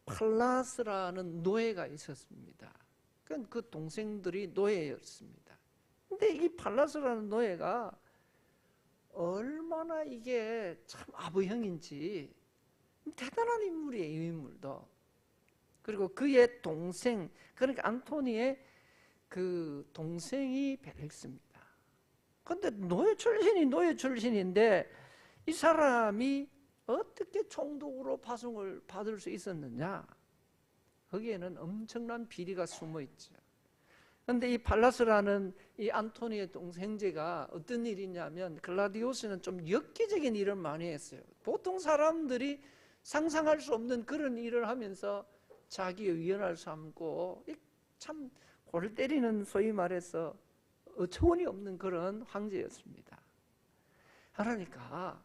팔라스라는 노예가 있었습니다. 그 동생들이 노예였습니다. 근데 이 팔라스라는 노예가 얼마나 이게 참 아부형인지 대단한 인물이에요, 이 인물도. 그리고 그의 동생, 그러니까 안토니의 그 동생이 벨릭스입니다. 근데 노예 출신인데 이 사람이 어떻게 총독으로 파송을 받을 수 있었느냐? 거기에는 엄청난 비리가 숨어 있죠. 그런데 이 팔라스라는 이 안토니의 동생제가 어떤 일이냐면, 글라디우스는 좀 엽기적인 일을 많이 했어요. 보통 사람들이 상상할 수 없는 그런 일을 하면서 자기의 위헌을 삼고 참 골 때리는, 소위 말해서 어처구니 없는 그런 황제였습니다. 그러니까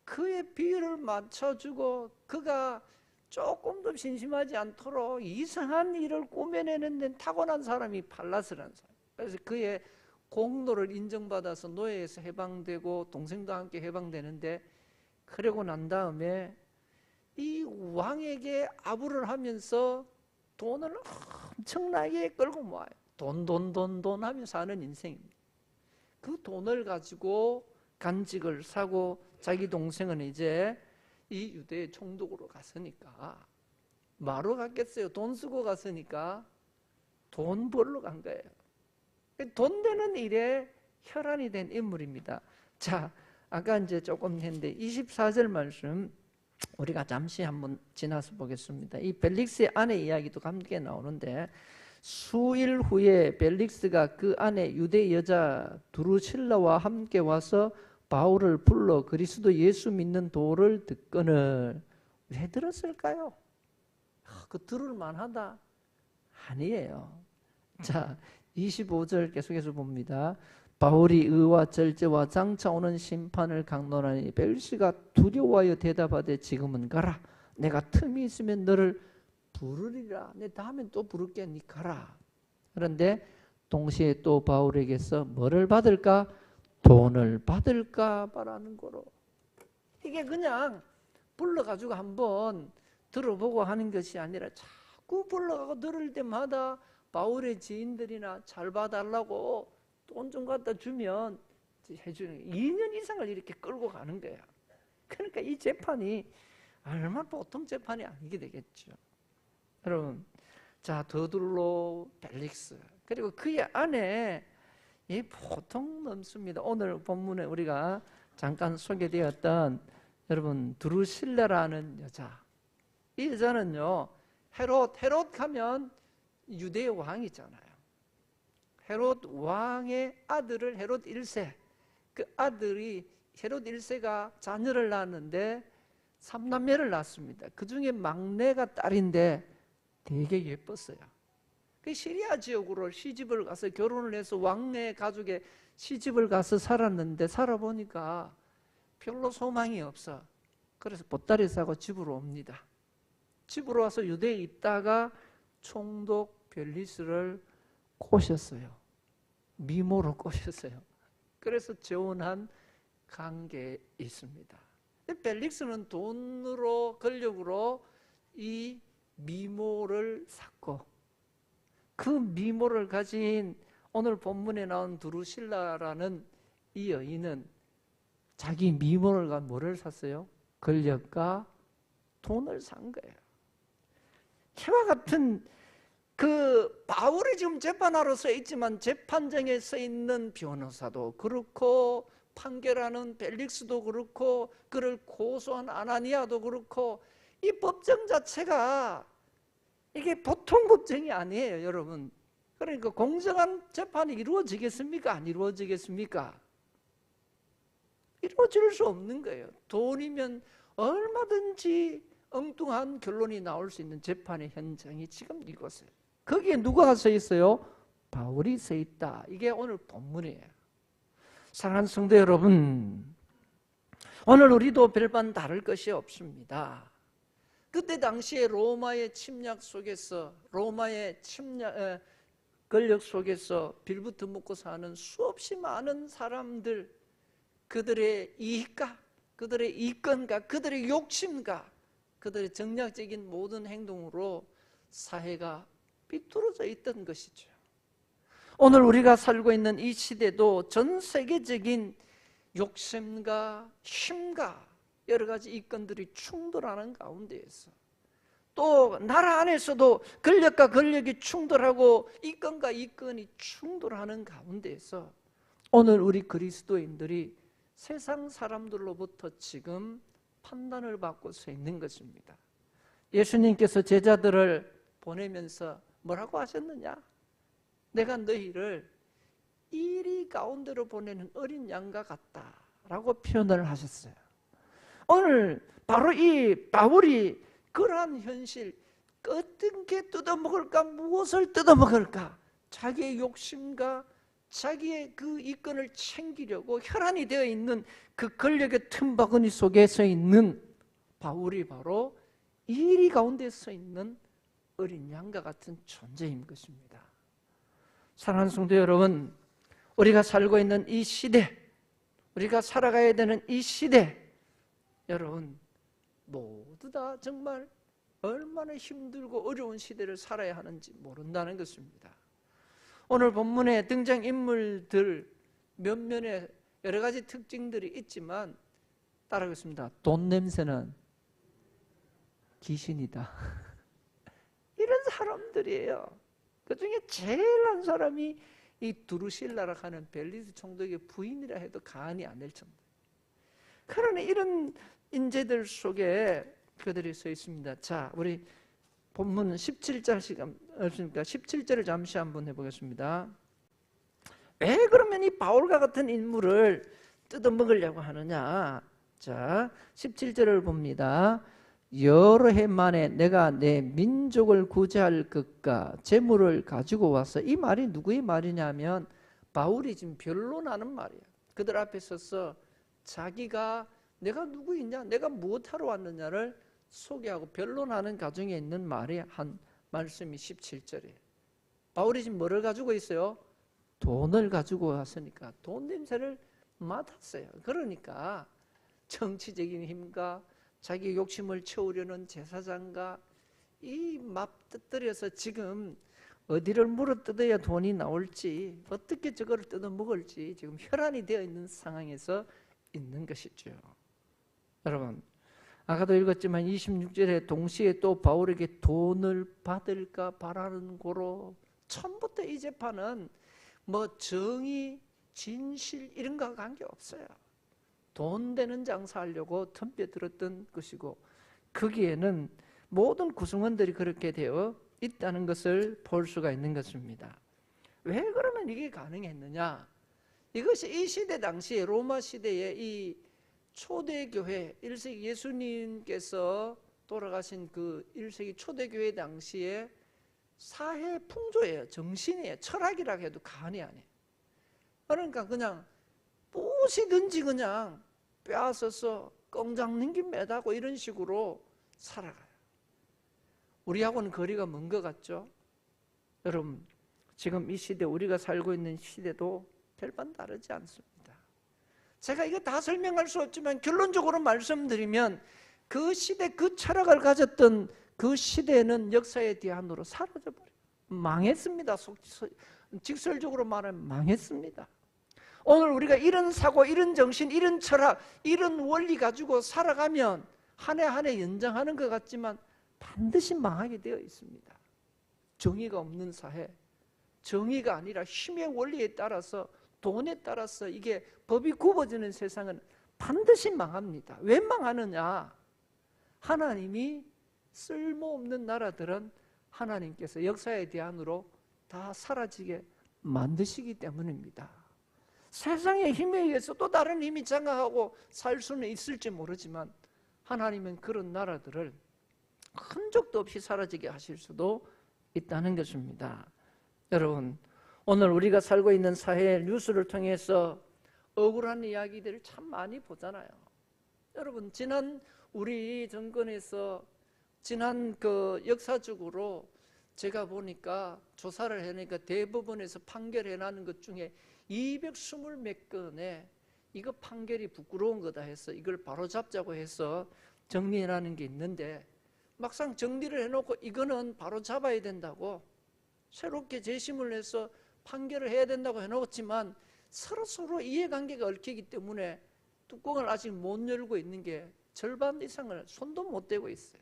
그의 비위를 맞춰주고 그가 조금도 심심하지 않도록 이상한 일을 꾸며내는 데 타고난 사람이 발라스라는 사람. 그래서 그의 공로를 인정받아서 노예에서 해방되고 동생도 함께 해방되는데, 그러고 난 다음에 이 왕에게 아부를 하면서 돈을 엄청나게 끌고 모아요. 돈 하며 사는 인생입니다. 그 돈을 가지고 간직을 사고, 자기 동생은 이제 이 유대의 총독으로 갔으니까 뭐하러 갔겠어요? 돈 쓰고 갔으니까 돈 벌러 간 거예요. 돈 되는 일에 혈안이 된 인물입니다. 자, 아까 이제 조금 했는데 24절 말씀 우리가 잠시 한번 지나서 보겠습니다. 이 벨릭스의 아내 이야기도 함께 나오는데, 수일 후에 벨릭스가 그 아내 유대 여자 두루실라와 함께 와서 바울을 불러 그리스도 예수 믿는 도를 듣거늘. 왜 들었을까요? 그 들을 만하다? 아니에요. 자, 25절 계속해서 봅니다. 바울이 의와 절제와 장차 오는 심판을 강론하니 벨시가 두려워하여 대답하되 지금은 가라. 내가 틈이 있으면 너를 부르리라. 내 다음엔 또 부를게. 니 가라. 그런데 동시에 또 바울에게서 뭐를 받을까? 돈을 받을까 바라는 거로. 이게 그냥 불러가지고 한번 들어보고 하는 것이 아니라 자꾸 불러가고 들을 때마다 바울의 지인들이나 잘 봐달라고 돈 좀 갖다 주면 해주는, 2년 이상을 이렇게 끌고 가는 거야. 그러니까 이 재판이 얼마나 보통 재판이 아니게 되겠죠. 여러분, 자, 더둘로 벨릭스 그리고 그의 아내, 이 보통 넘습니다. 오늘 본문에 우리가 잠깐 소개되었던 여러분 두루실라라는 여자, 이 여자는요 헤롯 하면 유대의 왕이잖아요. 헤롯 왕의 아들을 헤롯 1세, 그 아들이 헤롯 1세가 자녀를 낳았는데 3남매를 낳았습니다. 그 중에 막내가 딸인데 되게 예뻤어요. 그 시리아 지역으로 시집을 가서 결혼을 해서 왕의 가족의 시집을 가서 살았는데, 살아보니까 별로 소망이 없어. 그래서 보따리 싸고 집으로 옵니다. 집으로 와서 유대에 있다가 총독 벨리스를 꼬셨어요. 미모로 꼬셨어요. 그래서 재혼한 관계에 있습니다. 벨릭스는 돈으로, 권력으로 이 미모를 샀고, 그 미모를 가진 오늘 본문에 나온 두루실라라는 이 여인은 자기 미모를 가 뭐를 샀어요? 권력과 돈을 산 거예요. 이와 같은 그 바울이 지금 재판하러 서 있지만 재판정에 서 있는 변호사도 그렇고, 판결하는 벨릭스도 그렇고, 그를 고소한 아나니아도 그렇고, 이 법정 자체가 이게 보통 법정이 아니에요, 여러분. 그러니까 공정한 재판이 이루어지겠습니까? 안 이루어지겠습니까? 이루어질 수 없는 거예요. 돈이면 얼마든지 엉뚱한 결론이 나올 수 있는 재판의 현장이 지금 이곳에. 거기에 누가 서 있어요? 바울이 서 있다. 이게 오늘 본문이에요. 사랑하는 성도 여러분, 오늘 우리도 별반 다를 것이 없습니다. 그때 당시에 로마의 침략 속에서, 로마의 권력 속에서 빌부터 먹고 사는 수없이 많은 사람들, 그들의 이익과 그들의 이권과 그들의 욕심과 그들의 정략적인 모든 행동으로 사회가 비뚤어져 있던 것이죠. 오늘 우리가 살고 있는 이 시대도 전 세계적인 욕심과 힘과 여러 가지 이권들이 충돌하는 가운데에서, 또 나라 안에서도 권력과 권력이 충돌하고 이권과 이권이 충돌하는 가운데에서 오늘 우리 그리스도인들이 세상 사람들로부터 지금 판단을 받고 서 있는 것입니다. 예수님께서 제자들을 보내면서 뭐라고 하셨느냐? 내가 너희를 이리 가운데로 보내는 어린 양과 같다라고 표현을 하셨어요. 오늘 바로 이 바울이 그러한 현실, 어떤 게 뜯어먹을까, 무엇을 뜯어먹을까, 자기의 욕심과 자기의 그 이권을 챙기려고 혈안이 되어 있는 그 권력의 틈바구니 속에 서 있는 바울이 바로 이리 자기 가운데 서 있는 어린 양과 같은 존재인 것입니다. 사랑하는 성도 여러분, 우리가 살고 있는 이 시대, 우리가 살아가야 되는 이 시대, 여러분 모두 다 정말 얼마나 힘들고 어려운 시대를 살아야 하는지 모른다는 것입니다. 오늘 본문에 등장인물들 몇몇의 여러 가지 특징들이 있지만 따라하겠습니다. 돈 냄새는 귀신이다. 이런 사람들이에요. 그 중에 제일 한 사람이 이 두루실라라 하는 벨리스 총독의 부인이라 해도 과언이 아닐 정도. 그러니 이런 인재들 속에 그들이 서 있습니다. 자, 우리 본문 17절을 잠시 한번 해보겠습니다. 왜 그러면 이 바울과 같은 인물을 뜯어먹으려고 하느냐? 자, 17절을 봅니다. 여러 해 만에 내가 내 민족을 구제할 것과 재물을 가지고 와서, 이 말이 누구의 말이냐면 바울이 지금 변론하는 말이야. 그들 앞에 서서 자기가 내가 누구이냐, 내가 무엇하러 왔느냐를 소개하고 변론하는 가정에 있는 말이 한 말씀이 17절이에요. 바울이 지금 뭐를 가지고 있어요? 돈을 가지고 왔으니까 돈 냄새를 맡았어요. 그러니까 정치적인 힘과 자기 욕심을 채우려는 제사장과 이 맞닥뜨려서 지금 어디를 물어뜯어야 돈이 나올지, 어떻게 저거를 뜯어먹을지 지금 혈안이 되어 있는 상황에서 있는 것이죠. 여러분, 아까도 읽었지만 26절에 동시에 또 바울에게 돈을 받을까 바라는 고로, 처음부터 이 재판은 뭐 정의, 진실 이런 거와 관계없어요. 돈 되는 장사하려고 덤벼들었던 것이고, 거기에는 모든 구성원들이 그렇게 되어 있다는 것을 볼 수가 있는 것입니다. 왜 그러면 이게 가능했느냐? 이것이 이 시대 당시에, 로마 시대에 이 초대교회, 1세기 예수님께서 돌아가신 그 1세기 초대교회 당시에 사회 풍조예요. 정신이에요. 철학이라 해도 과언이 아니에요. 그러니까 그냥 무엇이든지 그냥 빼앗아서 꽁장 넘김 매다고 이런 식으로 살아가요. 우리하고는 거리가 먼 것 같죠? 여러분, 지금 이 시대, 우리가 살고 있는 시대도 별반 다르지 않습니다. 제가 이거 다 설명할 수 없지만 결론적으로 말씀드리면 그 시대, 그 철학을 가졌던 그 시대는 역사의 뒤안으로 사라져버려요. 망했습니다. 직설적으로 말하면 망했습니다. 오늘 우리가 이런 사고, 이런 정신, 이런 철학, 이런 원리 가지고 살아가면 한 해 한 해 연장하는 것 같지만 반드시 망하게 되어 있습니다. 정의가 없는 사회, 정의가 아니라 힘의 원리에 따라서, 돈에 따라서 이게 법이 굽어지는 세상은 반드시 망합니다. 왜 망하느냐? 하나님이 쓸모없는 나라들은 하나님께서 역사의 대안으로 다 사라지게 만드시기 때문입니다. 세상의 힘에 의해서 또 다른 힘이 장악하고 살 수는 있을지 모르지만 하나님은 그런 나라들을 흔적도 없이 사라지게 하실 수도 있다는 것입니다. 여러분, 오늘 우리가 살고 있는 사회 뉴스를 통해서 억울한 이야기들을 참 많이 보잖아요. 여러분, 지난 우리 정권에서 지난 그 역사적으로 제가 보니까 조사를 해니까 대법원에서 판결해 나는 것 중에 220 몇 건에 이거 판결이 부끄러운 거다 해서 이걸 바로 잡자고 해서 정리해 나는 게 있는데, 막상 정리를 해놓고 이거는 바로 잡아야 된다고 새롭게 재심을 해서 판결을 해야 된다고 해놓았지만 서로 이해관계가 얽히기 때문에 뚜껑을 아직 못 열고 있는 게 절반 이상을 손도 못 대고 있어요.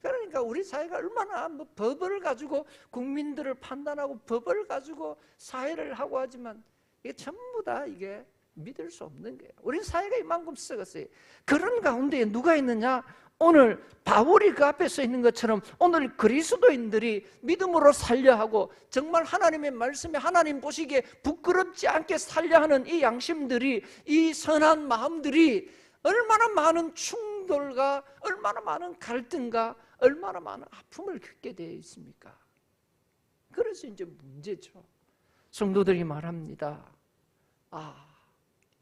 그러니까 우리 사회가 얼마나 뭐 법을 가지고 국민들을 판단하고 법을 가지고 사회를 하고 하지만 이게 전부 다 이게 믿을 수 없는 거예요. 우리 사회가 이만큼 썩었어요. 그런 가운데 누가 있느냐? 오늘 바울이 그 앞에 서 있는 것처럼 오늘 그리스도인들이 믿음으로 살려 하고 정말 하나님의 말씀에 하나님 보시기에 부끄럽지 않게 살려 하는 이 양심들이, 이 선한 마음들이 얼마나 많은 충돌과 얼마나 많은 갈등과 얼마나 많은 아픔을 겪게 되어 있습니까? 그래서 이제 문제죠. 성도들이 말합니다.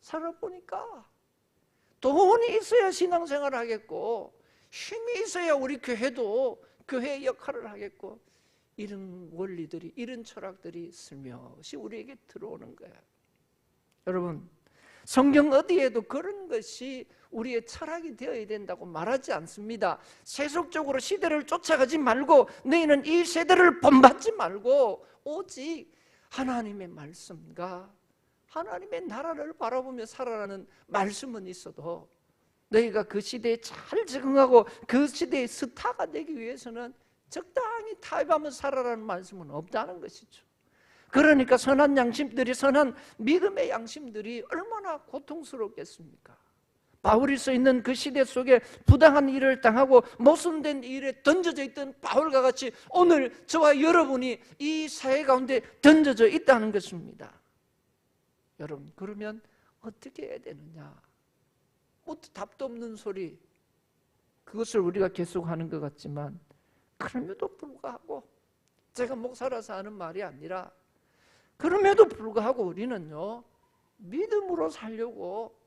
살아보니까 돈이 있어야 신앙생활을 하겠고 힘이 있어야 우리 교회도 교회의 역할을 하겠고, 이런 원리들이, 이런 철학들이 슬며시 우리에게 들어오는 거예요. 여러분, 성경 어디에도 그런 것이 우리의 철학이 되어야 된다고 말하지 않습니다. 세속적으로 시대를 쫓아가지 말고, 너희는 이 세대를 본받지 말고 오직 하나님의 말씀과 하나님의 나라를 바라보며 살아라는 말씀은 있어도, 너희가 그 시대에 잘 적응하고 그 시대의 스타가 되기 위해서는 적당히 타협하며 살아라는 말씀은 없다는 것이죠. 그러니까 선한 양심들이, 선한 믿음의 양심들이 얼마나 고통스럽겠습니까? 바울이 써 있는 그 시대 속에 부당한 일을 당하고 모순된 일에 던져져 있던 바울과 같이 오늘 저와 여러분이 이 사회 가운데 던져져 있다는 것입니다. 여러분, 그러면 어떻게 해야 되느냐? 뭐 답도 없는 소리, 그것을 우리가 계속하는 것 같지만, 그럼에도 불구하고, 제가 목사라서 하는 말이 아니라, 그럼에도 불구하고 우리는요, 믿음으로 살려고,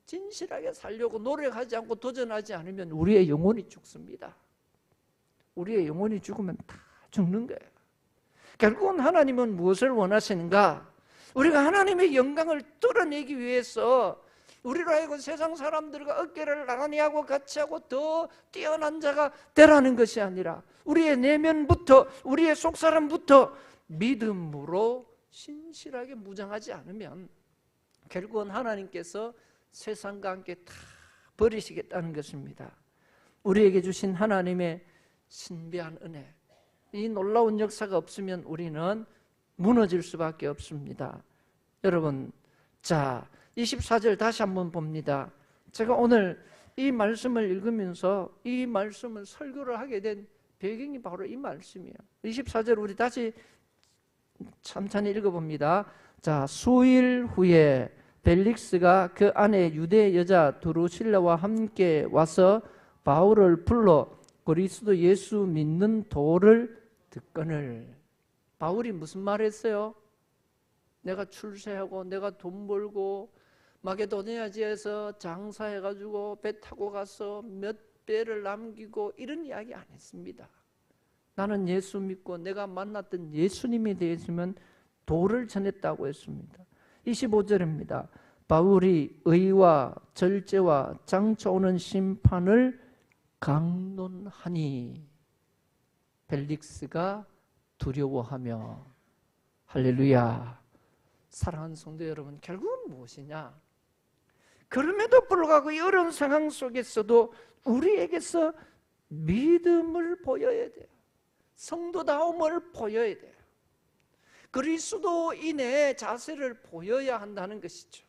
진실하게 살려고 노력하지 않고 도전하지 않으면 우리의 영혼이 죽습니다. 우리의 영혼이 죽으면 다 죽는 거예요. 결국은 하나님은 무엇을 원하시는가? 우리가 하나님의 영광을 드러내기 위해서 우리로 하여금 세상 사람들과 어깨를 나란히 하고 같이 하고 더 뛰어난 자가 되라는 것이 아니라, 우리의 내면부터, 우리의 속사람부터 믿음으로 신실하게 무장하지 않으면 결국은 하나님께서 세상과 함께 다 버리시겠다는 것입니다. 우리에게 주신 하나님의 신비한 은혜, 이 놀라운 역사가 없으면 우리는 무너질 수밖에 없습니다. 여러분, 자, 24절 다시 한번 봅니다. 제가 오늘 이 말씀을 읽으면서 이 말씀을 설교를 하게 된 배경이 바로 이 말씀이에요. 24절 우리 다시 천천히 읽어봅니다. 자, 수일 후에 벨릭스가 그 안에 유대 여자 드루실라와 함께 와서 바울을 불러 그리스도 예수 믿는 도를 듣거늘. 바울이 무슨 말 했어요? 내가 출세하고 내가 돈 벌고 마게도니아 지에서 장사해가지고 배 타고 가서 몇 배를 남기고 이런 이야기 안 했습니다. 나는 예수 믿고 내가 만났던 예수님에 대해서만 도를 전했다고 했습니다. 25절입니다. 바울이 의와 절제와 장차 오는 심판을 강론하니 벨릭스가 두려워하며. 할렐루야. 사랑하는 성도 여러분, 결국은 무엇이냐? 그럼에도 불구하고 이 어려운 상황 속에서도 우리에게서 믿음을 보여야 돼요. 성도다움을 보여야 돼요. 그리스도인의 자세를 보여야 한다는 것이죠.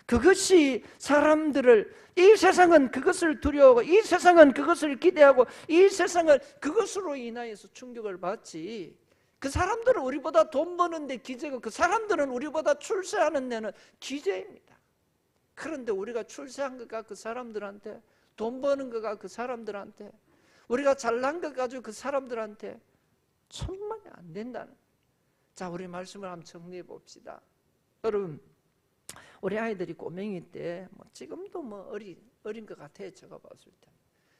그것이 사람들을, 이 세상은 그것을 두려워하고 이 세상은 그것을 기대하고 이 세상은 그것으로 인하여서 충격을 받지, 그 사람들은 우리보다 돈 버는데 기재고 그 사람들은 우리보다 출세하는 데는 기재입니다. 그런데 우리가 출세한 것과 그 사람들한테, 돈 버는 것과 그 사람들한테, 우리가 잘난 것 가지고 그 사람들한테 천만이 안 된다는. 자, 우리 말씀을 한번 정리해 봅시다. 여러분, 우리 아이들이 꼬맹이 때 지금도 어린 것 같아요. 제가 봤을 때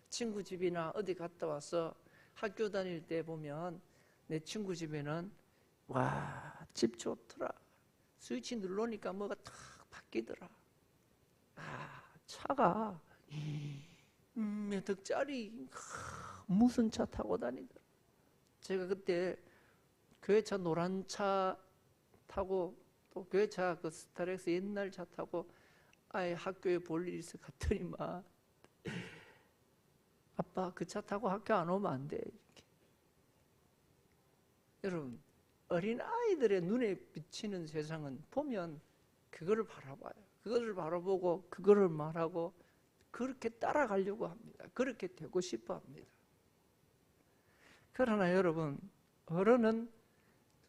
친구 집이나 어디 갔다 와서 학교 다닐 때 보면 내 친구 집에는 와, 집 좋더라, 스위치 눌러니까 뭐가 탁 바뀌더라, 아, 차가 몇 억짜리 무슨 차 타고 다니더라. 제가 그때 교회차 노란 차 타고 또 교회차 그 스타렉스 옛날 차 타고 아예 학교에 볼 일이 있어 갔더니만 아빠 그 차 타고 학교 안 오면 안 돼 이렇게. 여러분, 어린 아이들의 눈에 비치는 세상은 보면 그거를 바라봐요. 그거를 바라보고 그거를 말하고 그렇게 따라가려고 합니다. 그렇게 되고 싶어 합니다. 그러나 여러분, 어른은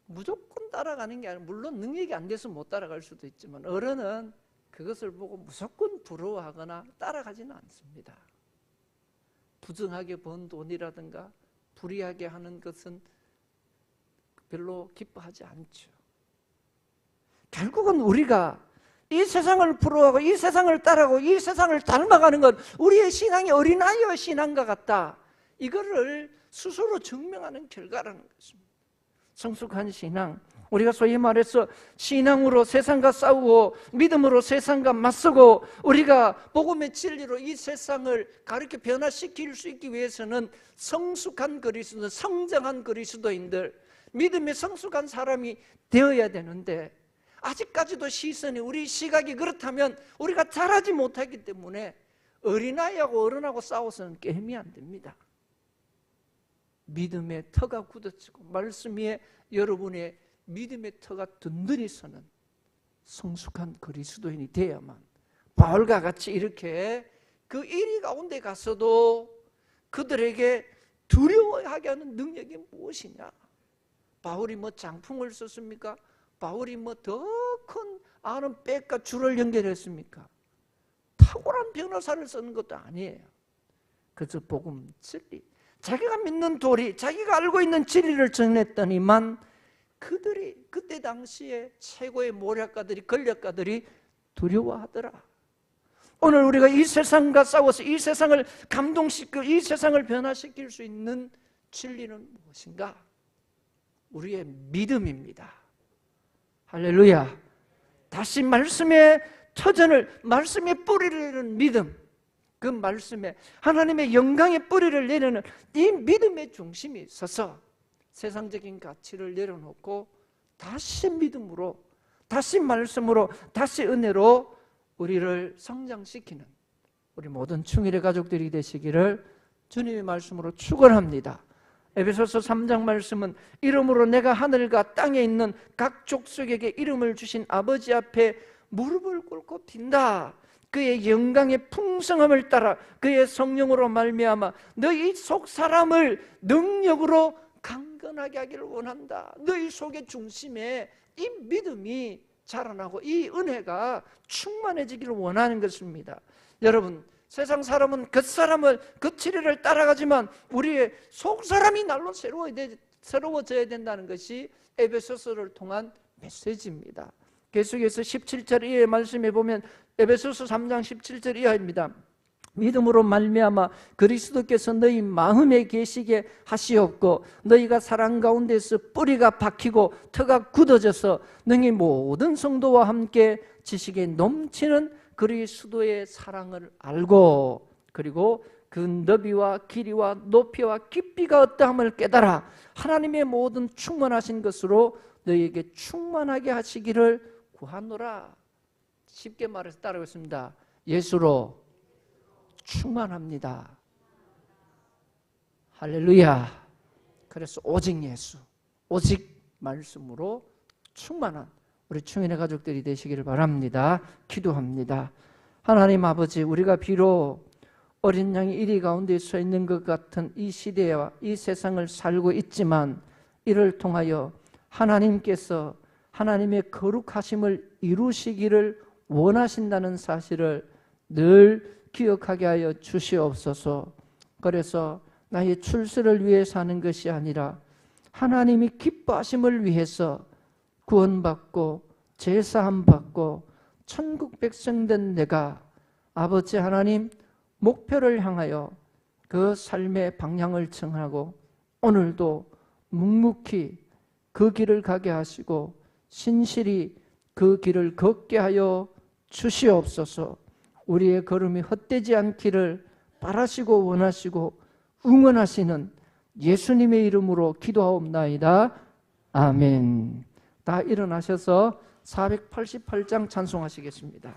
무조건 따라가는 게 아니라, 물론 능력이 안 돼서 못 따라갈 수도 있지만 어른은 그것을 보고 무조건 부러워하거나 따라가지는 않습니다. 부정하게 번 돈이라든가 불이하게 하는 것은 별로 기뻐하지 않죠. 결국은 우리가 이 세상을 부러워하고 이 세상을 따라가고 이 세상을 닮아가는 것, 우리의 신앙이 어린아이의 신앙과 같다. 이거를 스스로 증명하는 결과라는 것입니다. 성숙한 신앙, 우리가 소위 말해서 신앙으로 세상과 싸우고 믿음으로 세상과 맞서고 우리가 복음의 진리로 이 세상을 가르쳐 변화시킬 수 있기 위해서는 성숙한 그리스도, 성장한 그리스도인들, 믿음의 성숙한 사람이 되어야 되는데, 아직까지도 시선이, 우리 시각이 그렇다면 우리가 잘하지 못하기 때문에 어린아이하고 어른하고 싸워서는 게임이 안 됩니다. 믿음의 터가 굳어지고 말씀 위에 여러분의 믿음의 터가 든든히 서는 성숙한 그리스도인이 되어야만 바울과 같이 이렇게 그 이리 가운데 가서도 그들에게 두려워하게 하는 능력이 무엇이냐? 바울이 뭐 장풍을 썼습니까? 바울이 뭐 더 큰 아는 백과 줄을 연결했습니까? 탁월한 변호사를 쓰는 것도 아니에요. 그저 복음 진리, 자기가 믿는 도리, 자기가 알고 있는 진리를 전했더니만 그들이 그때 당시에 최고의 모략가들이, 권력가들이 두려워하더라. 오늘 우리가 이 세상과 싸워서 이 세상을 감동시키고 이 세상을 변화시킬 수 있는 진리는 무엇인가? 우리의 믿음입니다. 할렐루야. 다시 말씀의 터전을, 말씀의 뿌리를 내리는 믿음, 그 말씀에 하나님의 영광의 뿌리를 내리는 이 믿음의 중심이 있어서 세상적인 가치를 내려놓고 다시 믿음으로, 다시 말씀으로, 다시 은혜로 우리를 성장시키는 우리 모든 충일의 가족들이 되시기를 주님의 말씀으로 축원합니다. 에베소서 3장 말씀은 이름으로 내가 하늘과 땅에 있는 각 족속에게 이름을 주신 아버지 앞에 무릎을 꿇고 빈다. 그의 영광의 풍성함을 따라 그의 성령으로 말미암아 너희 속 사람을 능력으로 강건하게 하기를 원한다. 너희 속의 중심에 이 믿음이 자라나고 이 은혜가 충만해지기를 원하는 것입니다. 여러분, 세상 사람은 그 사람을, 그 진리를 따라가지만 우리의 속 사람이 날로 새로워져야 된다는 것이 에베소서를 통한 메시지입니다. 계속해서 17절 이하의 말씀에 보면 에베소서 3장 17절 이하입니다. 믿음으로 말미암아 그리스도께서 너희 마음에 계시게 하시옵고 너희가 사랑 가운데서 뿌리가 박히고 터가 굳어져서 너희 모든 성도와 함께 지식에 넘치는 그리스도의 사랑을 알고 그리고 그 너비와 길이와 높이와 깊이가 어떠함을 깨달아 하나님의 모든 충만하신 것으로 너희에게 충만하게 하시기를 구하노라. 쉽게 말해서 따라하겠습니다. 예수로 충만합니다. 할렐루야. 그래서 오직 예수, 오직 말씀으로 충만한 우리 충인의 가족들이 되시기를 바랍니다. 기도합니다. 하나님 아버지, 우리가 비록 어린 양이 이리 가운데 서 있는 것 같은 이 시대와 이 세상을 살고 있지만 이를 통하여 하나님께서 하나님의 거룩하심을 이루시기를 원하신다는 사실을 늘 기억하게 하여 주시옵소서. 그래서 나의 출세를 위해 사는 것이 아니라 하나님이 기뻐하심을 위해서 구원받고 제사함 받고 천국 백성된 내가 아버지 하나님 목표를 향하여 그 삶의 방향을 정하고 오늘도 묵묵히 그 길을 가게 하시고 신실히 그 길을 걷게 하여 주시옵소서. 우리의 걸음이 헛되지 않기를 바라시고 원하시고 응원하시는 예수님의 이름으로 기도하옵나이다. 아멘. 다 일어나셔서 488장 찬송하시겠습니다.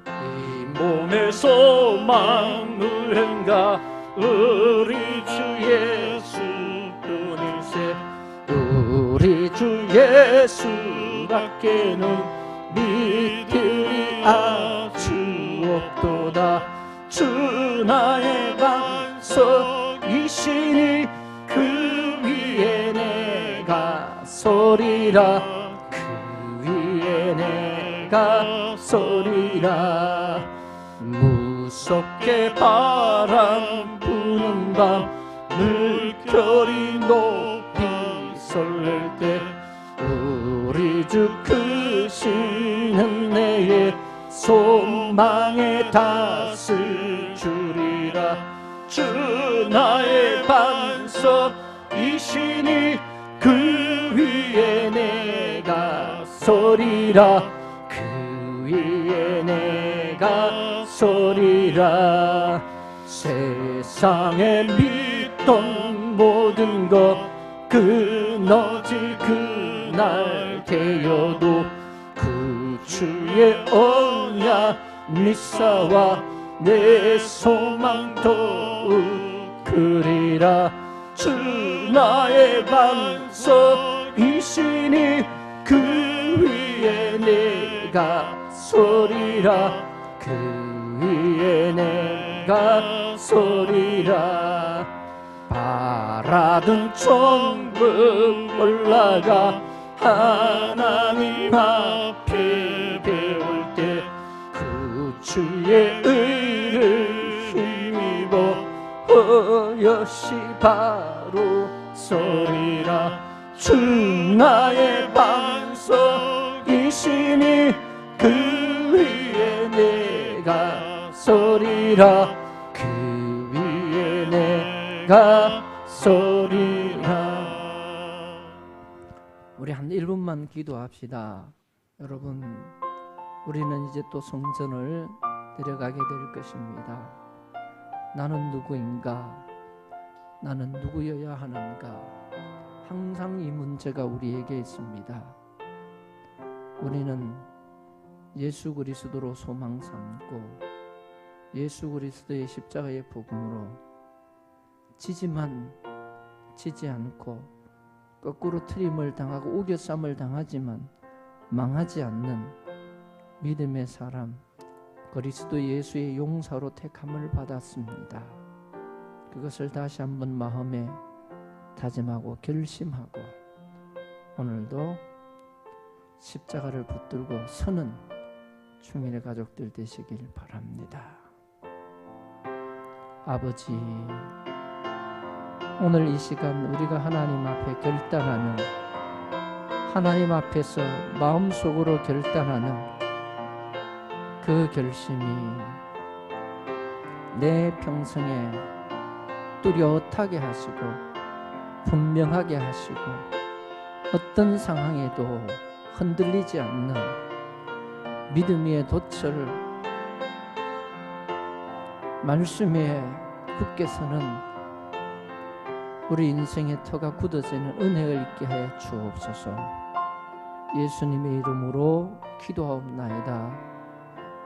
이 몸의 소망은가 우리 주 예수 뿐일세. 우리 주 예수밖에는 믿음이 아주 없도다. 주 나의 반석이시니 그 위에 내가 서리라. 그 위에 내가 서리라. 무섭게 바람 부는 밤 물결이 높이 설렐 때 우리 주 크신 은혜에 소망의 닷을 주리라. 주 나의 반석이시니 그 위에 내가 서리라. 그 위에 내가 서리라. 세상에 믿던 모든 것 끊어질 그날 되어도 그 주의 언약 미사와 내 소망 더욱 그리라. 주 나의 반석이시니 그 위에 내가 서리라. 그 위에 내가 서리라. 바라던 천국 올라가 하나님 앞에 배울 때 그 주의 의를 힘입어 허여시 바로 서리라. 주 나의 반석이시니 그 위에 내가 서리라. 그 위에 내가 서리라. 우리 한 1분만 기도합시다. 여러분, 우리는 이제 또 성전을 들어가게 될 것입니다. 나는 누구인가? 나는 누구여야 하는가? 항상 이 문제가 우리에게 있습니다. 우리는 예수 그리스도로 소망 삼고 예수 그리스도의 십자가의 복음으로 지지만 지지 않고 거꾸로 트림을 당하고 우겨쌈을 당하지만 망하지 않는 믿음의 사람, 그리스도 예수의 용사로 택함을 받았습니다. 그것을 다시 한번 마음에 다짐하고 결심하고 오늘도 십자가를 붙들고 서는 충일의 가족들 되시길 바랍니다. 아버지, 오늘 이 시간 우리가 하나님 앞에 결단하는, 하나님 앞에서 마음속으로 결단하는 그 결심이 내 평생에 뚜렷하게 하시고 분명하게 하시고 어떤 상황에도 흔들리지 않는 믿음의 돛을 말씀에 굳게 서는 우리 인생의 터가 굳어지는 은혜를 있게 하여 주옵소서. 예수님의 이름으로 기도하옵나이다.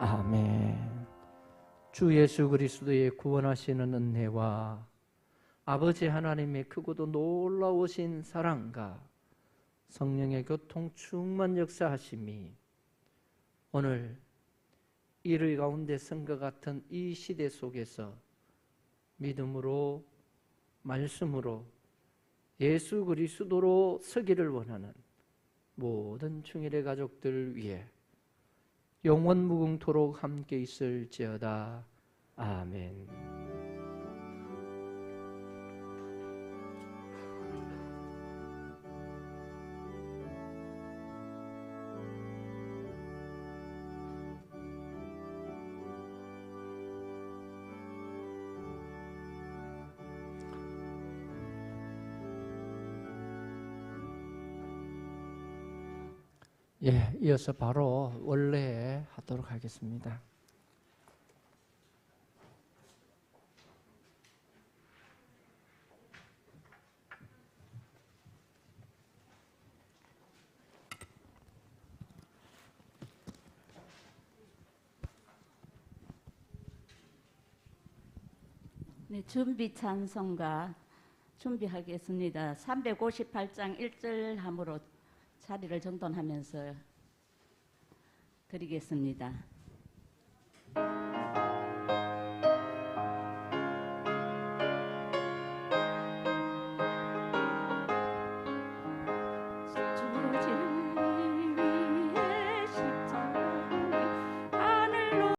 아멘. 주 예수 그리스도의 구원하시는 은혜와 아버지 하나님의 크고도 놀라우신 사랑과 성령의 교통 충만 역사하심이 오늘 일의 가운데 선과 같은 이 시대 속에서 믿음으로 말씀으로 예수 그리스도로 서기를 원하는 모든 충일의 가족들 위해 영원 무궁토록 함께 있을지어다. 아멘. 예, 이어서 바로 원래 하도록 하겠습니다. 네, 준비 찬송가 준비하겠습니다. 358장 1절 함으로 자리를 정돈하면서 드리겠습니다.